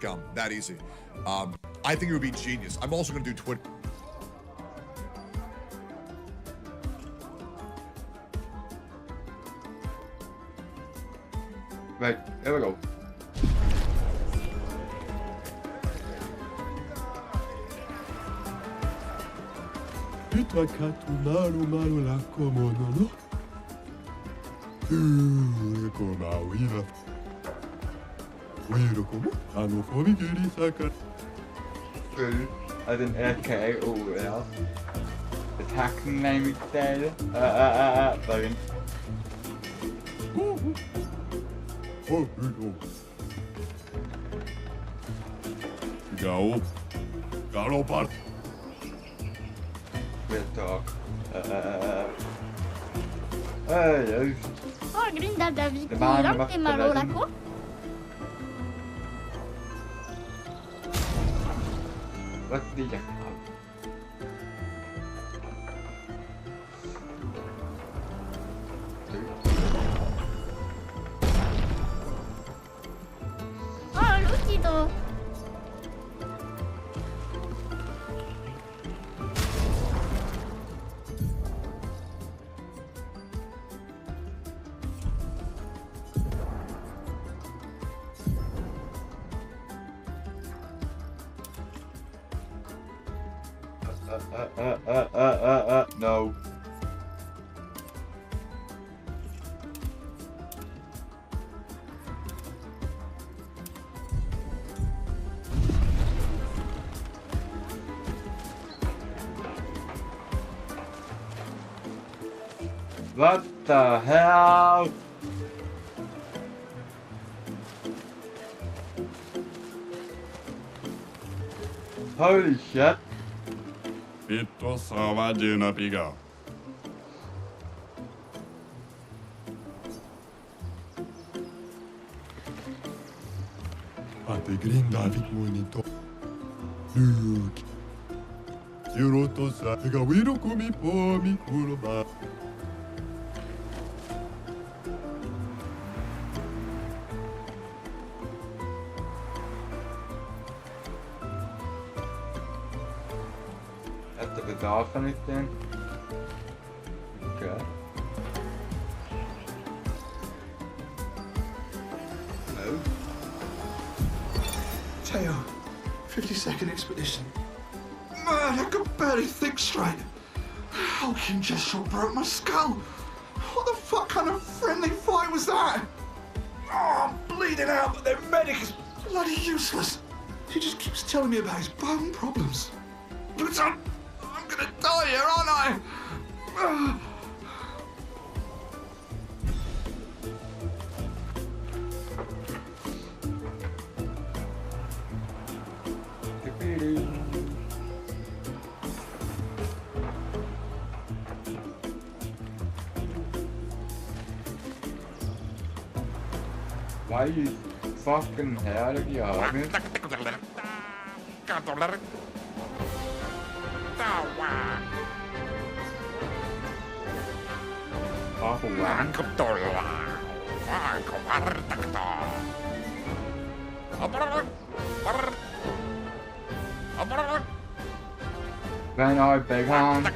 Speaker 2: Like that easy. I think it would be genius. I'm also gonna do Twitter.
Speaker 1: Right, here we go.
Speaker 11: Pitra katu malu la komono no. Koma wira. Wira komo. Fobi giri saka.
Speaker 1: True, as in AFK or else. Attacking name instead. Brilliant.
Speaker 11: Oh, no. Gao. Galopar.
Speaker 1: Real talk. Hey,
Speaker 5: Har gründat där vi
Speaker 1: Det var
Speaker 5: kurar
Speaker 1: bara
Speaker 5: till Marolako.
Speaker 1: what the jack?
Speaker 5: Ah, lucido.
Speaker 1: No. What the hell? Holy shit.
Speaker 11: Pitto savagina piga. Ate grinda vit monito. Luke. Hiroto sa ga wiro kumi po mi kuroba.
Speaker 1: At the bazaar anything? Okay. No.
Speaker 12: Teo, 52nd Expedition. Man, I could barely think straight. Hulking just shot broke my skull. What the fuck kind of friendly fight was that? Oh, I'm bleeding out, but their medic is bloody useless. He just keeps telling me about his bone problems. But I'm gonna die here, aren't I?
Speaker 1: Why are you fucking hell of your argument? Awful whack. Then I beg on.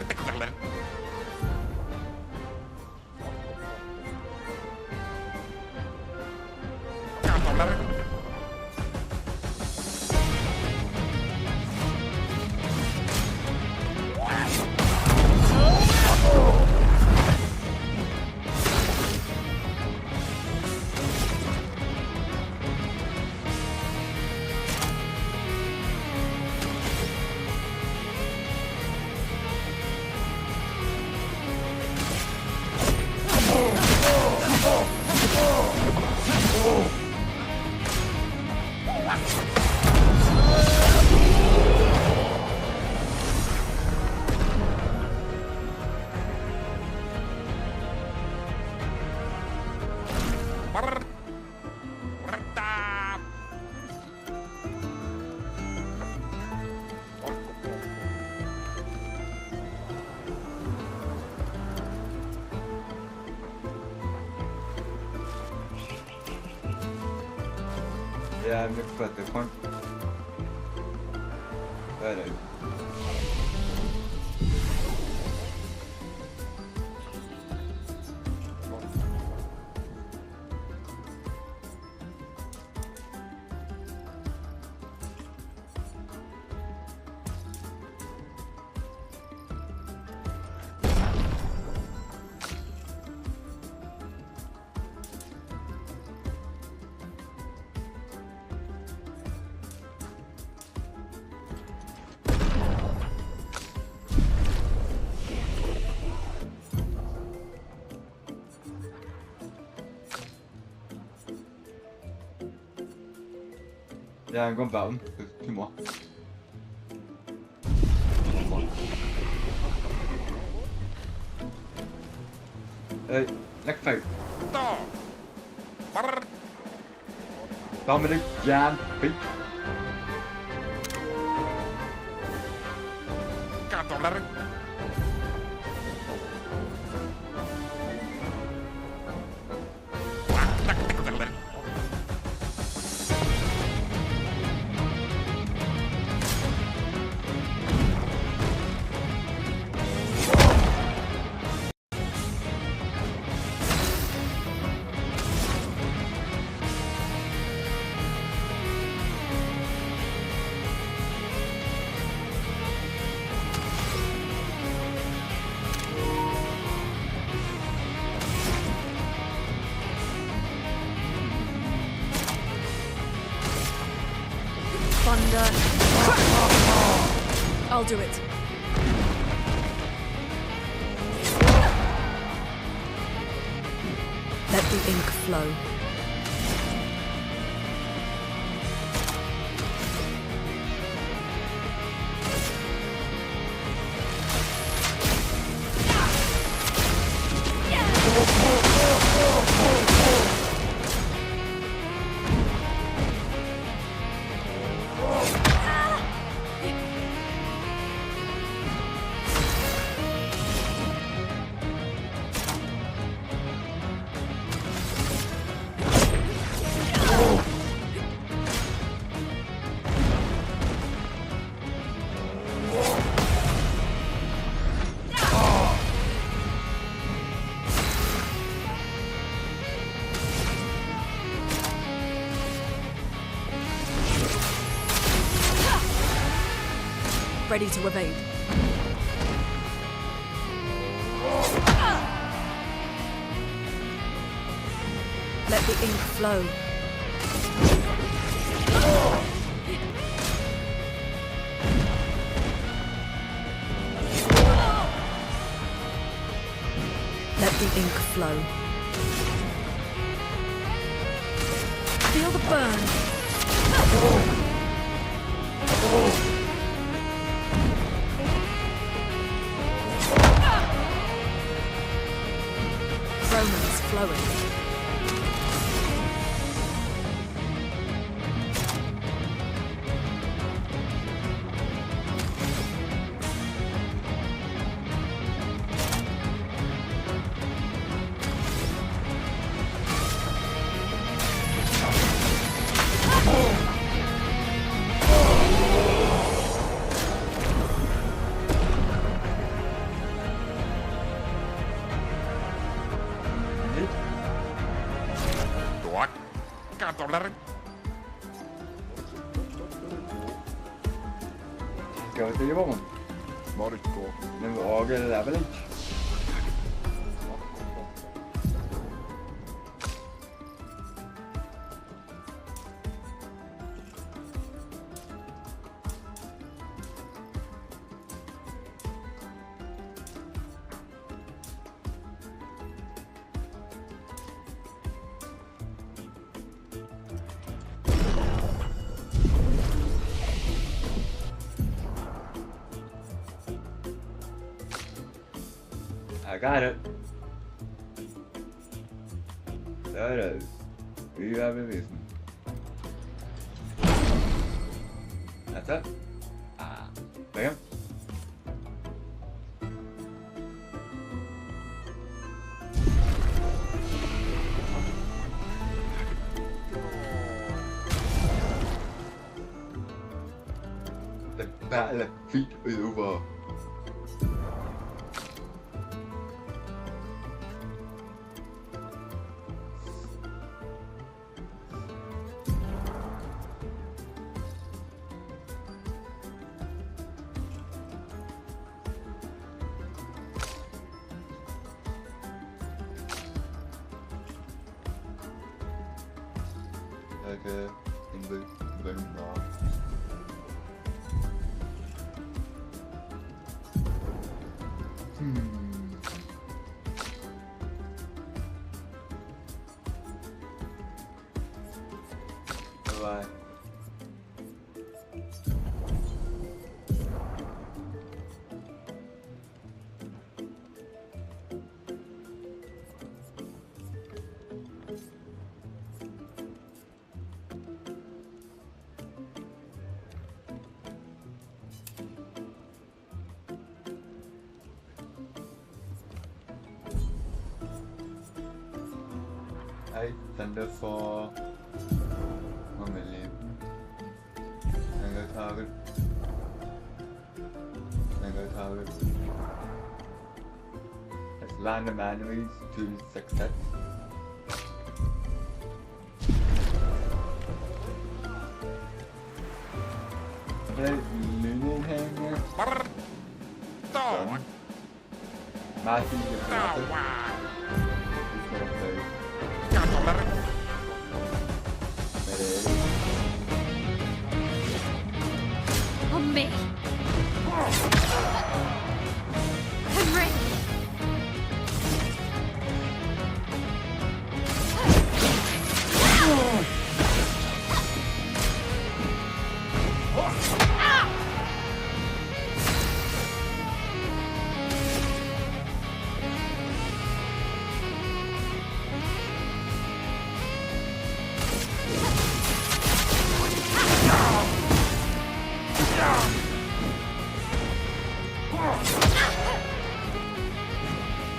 Speaker 1: Yeah, I'm looking for this one. There it is. Yeah, I'm going bottom. There's 2 more. Next fight. Dominic Jan Beat.
Speaker 8: Thunder. I'll do it. Let the ink flow. Ready to evade. Let the ink flow. Let the ink flow. Feel the burn. Romance flowing.
Speaker 1: Go to your woman.
Speaker 2: Mariko.
Speaker 1: Then we all get a level each. I got it. There it is. We have a reason. That's it. Bam. battle of feet is over. Okay, English, very long. Bye. I thunder for 1 million. Single target. Single target. Let's random enemies to success. There's Lunan here. Done. Matthew,
Speaker 5: On me. Henry.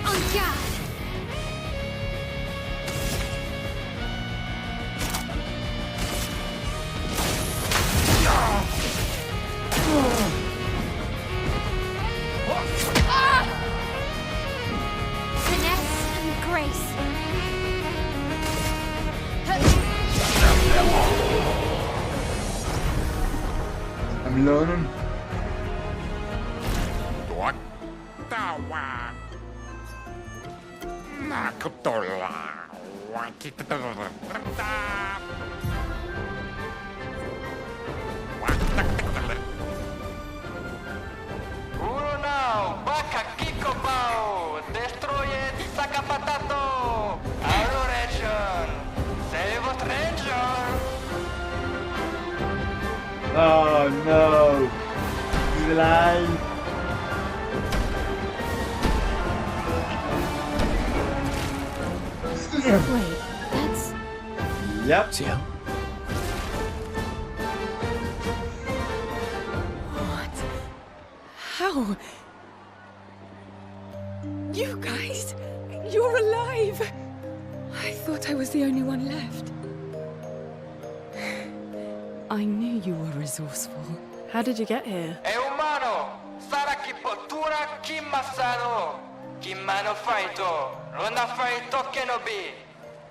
Speaker 5: On guard. Finesse and grace.
Speaker 1: I'm learning.
Speaker 13: Now, Baka Kiko Bao, destroy it, Saka Patato, Adoration, save a stranger.
Speaker 1: Oh no! He's alive!
Speaker 3: Wait, that's...
Speaker 1: Yep.
Speaker 7: See how?
Speaker 8: What? How? You guys, you're alive! I thought I was the only one left. I knew you were resourceful.
Speaker 14: How did you get here?
Speaker 13: E umano, Sara ki potura ki masano, ki mano faito, rona faito ke no bi.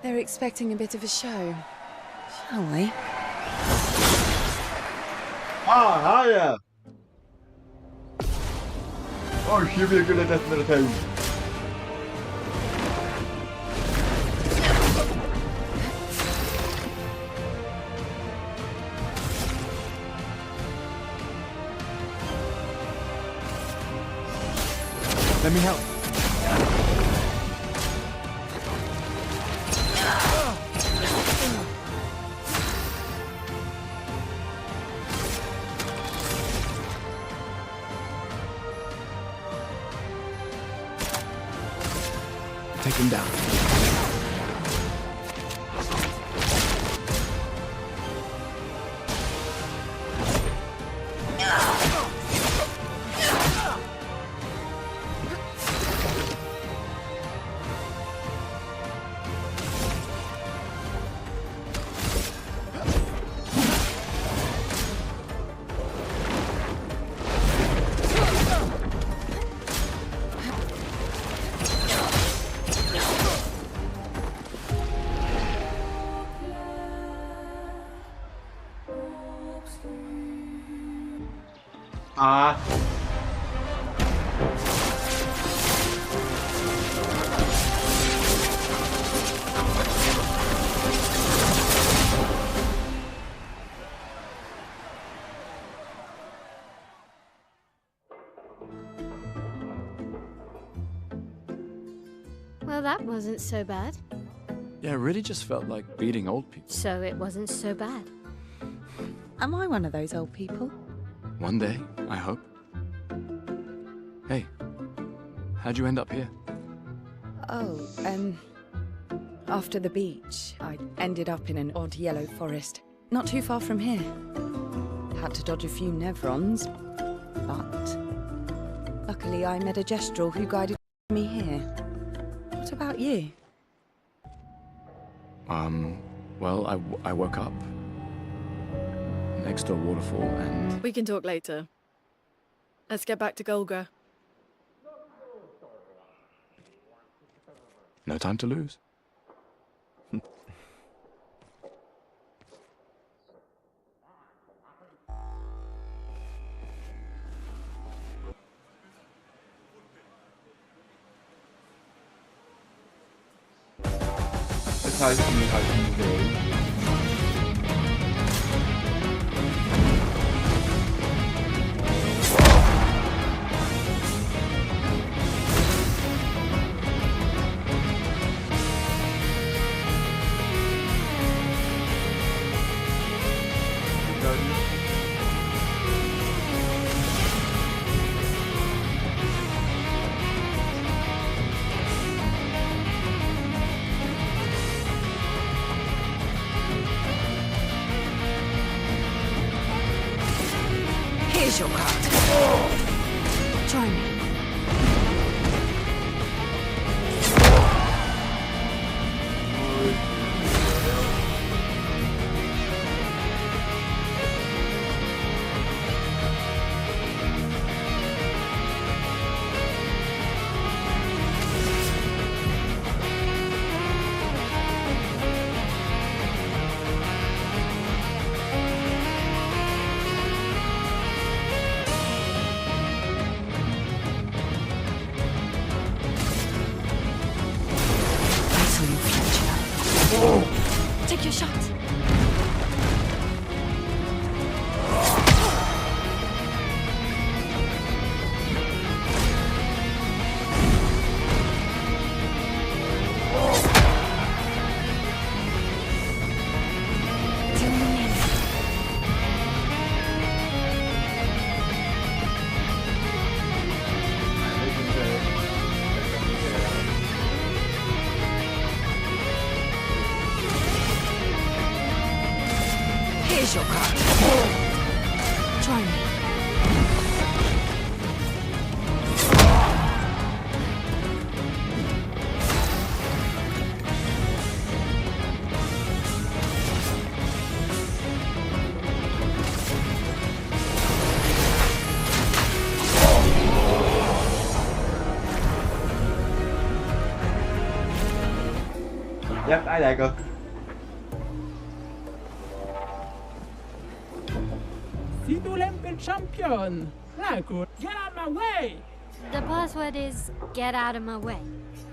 Speaker 8: They're expecting a bit of a show. Shall we?
Speaker 1: Ah, hiya! Oh, she'll be good at death meditation.
Speaker 7: Let me help. Take him down.
Speaker 5: Well, that wasn't so bad.
Speaker 7: Yeah, it really just felt like beating old people.
Speaker 5: So it wasn't so bad.
Speaker 14: Am I one of those old people?
Speaker 7: One day, I hope. Hey, how'd you end up here?
Speaker 14: Oh, after the beach, I ended up in an odd yellow forest, not too far from here. Had to dodge a few nevrons, but luckily I met a gestural who guided me here. What about you?
Speaker 7: Well, I woke up next to a waterfall and...
Speaker 15: We can talk later. Let's get back to Golga.
Speaker 7: No time to lose.
Speaker 14: Here's your card. Join me.
Speaker 15: Take your shot.
Speaker 14: Here's your card. Join me.
Speaker 1: Yep, I like her.
Speaker 10: Sidulempel champion! Laco, get out my way!
Speaker 5: The password is get out of my way.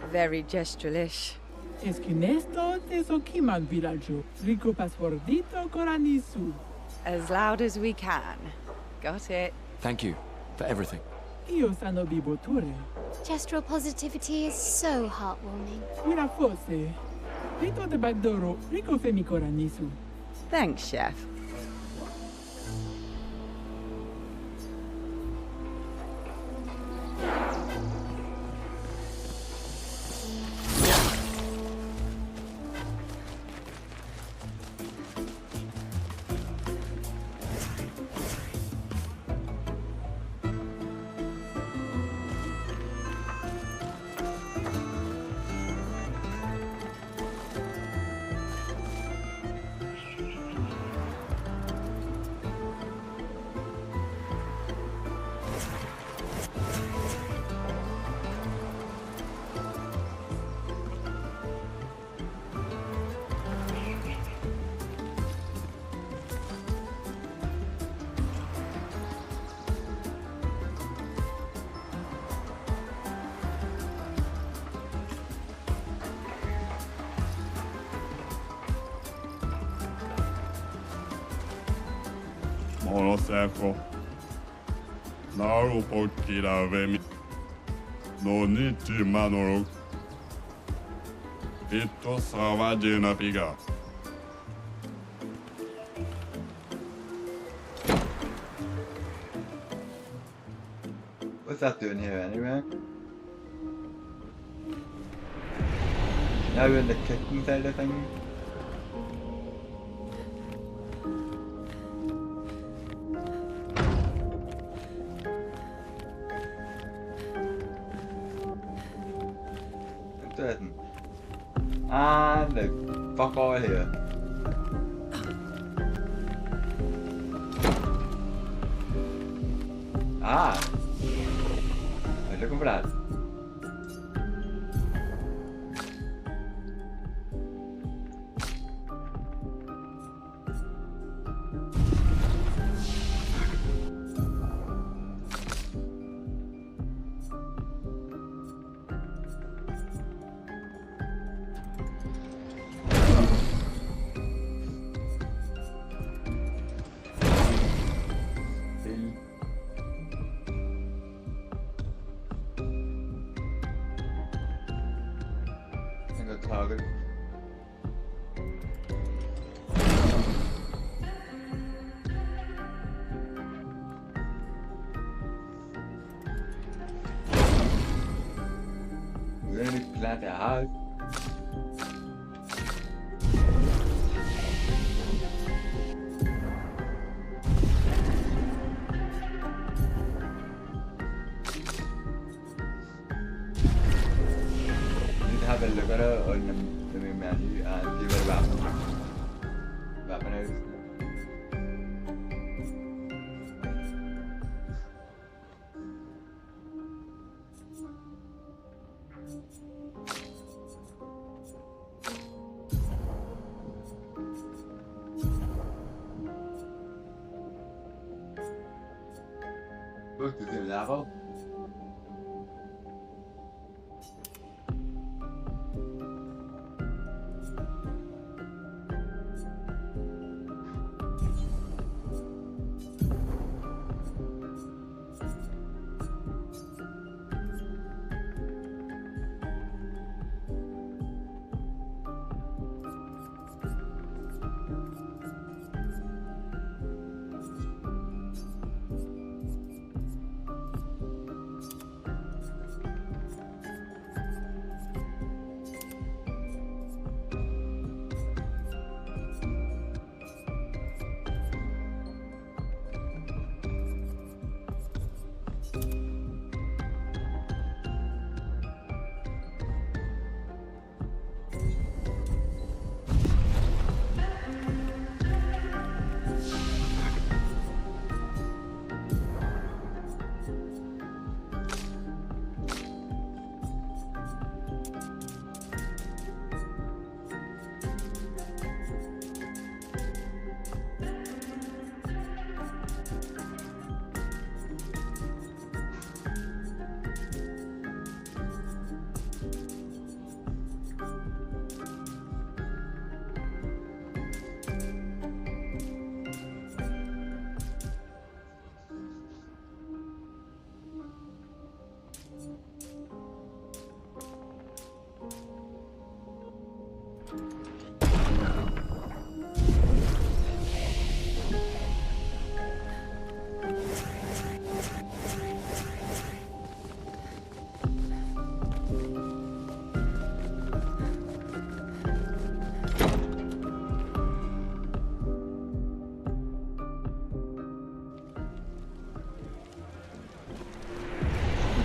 Speaker 14: Very gestural-ish.
Speaker 10: Esquinesto te sokiman villaggio. Rico passwordito coranisu.
Speaker 14: As loud as we can. Got it.
Speaker 7: Thank you for everything.
Speaker 10: Io sano biboture.
Speaker 5: Gestural positivity is so heartwarming.
Speaker 10: Mira fosse. Rito de bagdoro. Rico femi coranisu.
Speaker 14: Thanks, Chef.
Speaker 11: monosacro. Naru pokira vemi. No nichi manoro. Ito savagina piga.
Speaker 1: What's that doing here anyway? Now we're in the kitchen side of things. Interesting. And the fuck out of here. Ah! I was looking for that. Target. We're gonna plant a house. Have a look at it on the main menu and see what weapon is. Look, there's an apple.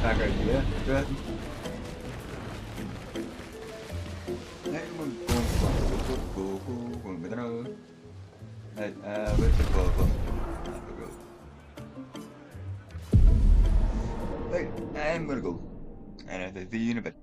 Speaker 1: Back right here. Good. Where's the purple? Right, I'm gonna go. And I'll see you in a bit.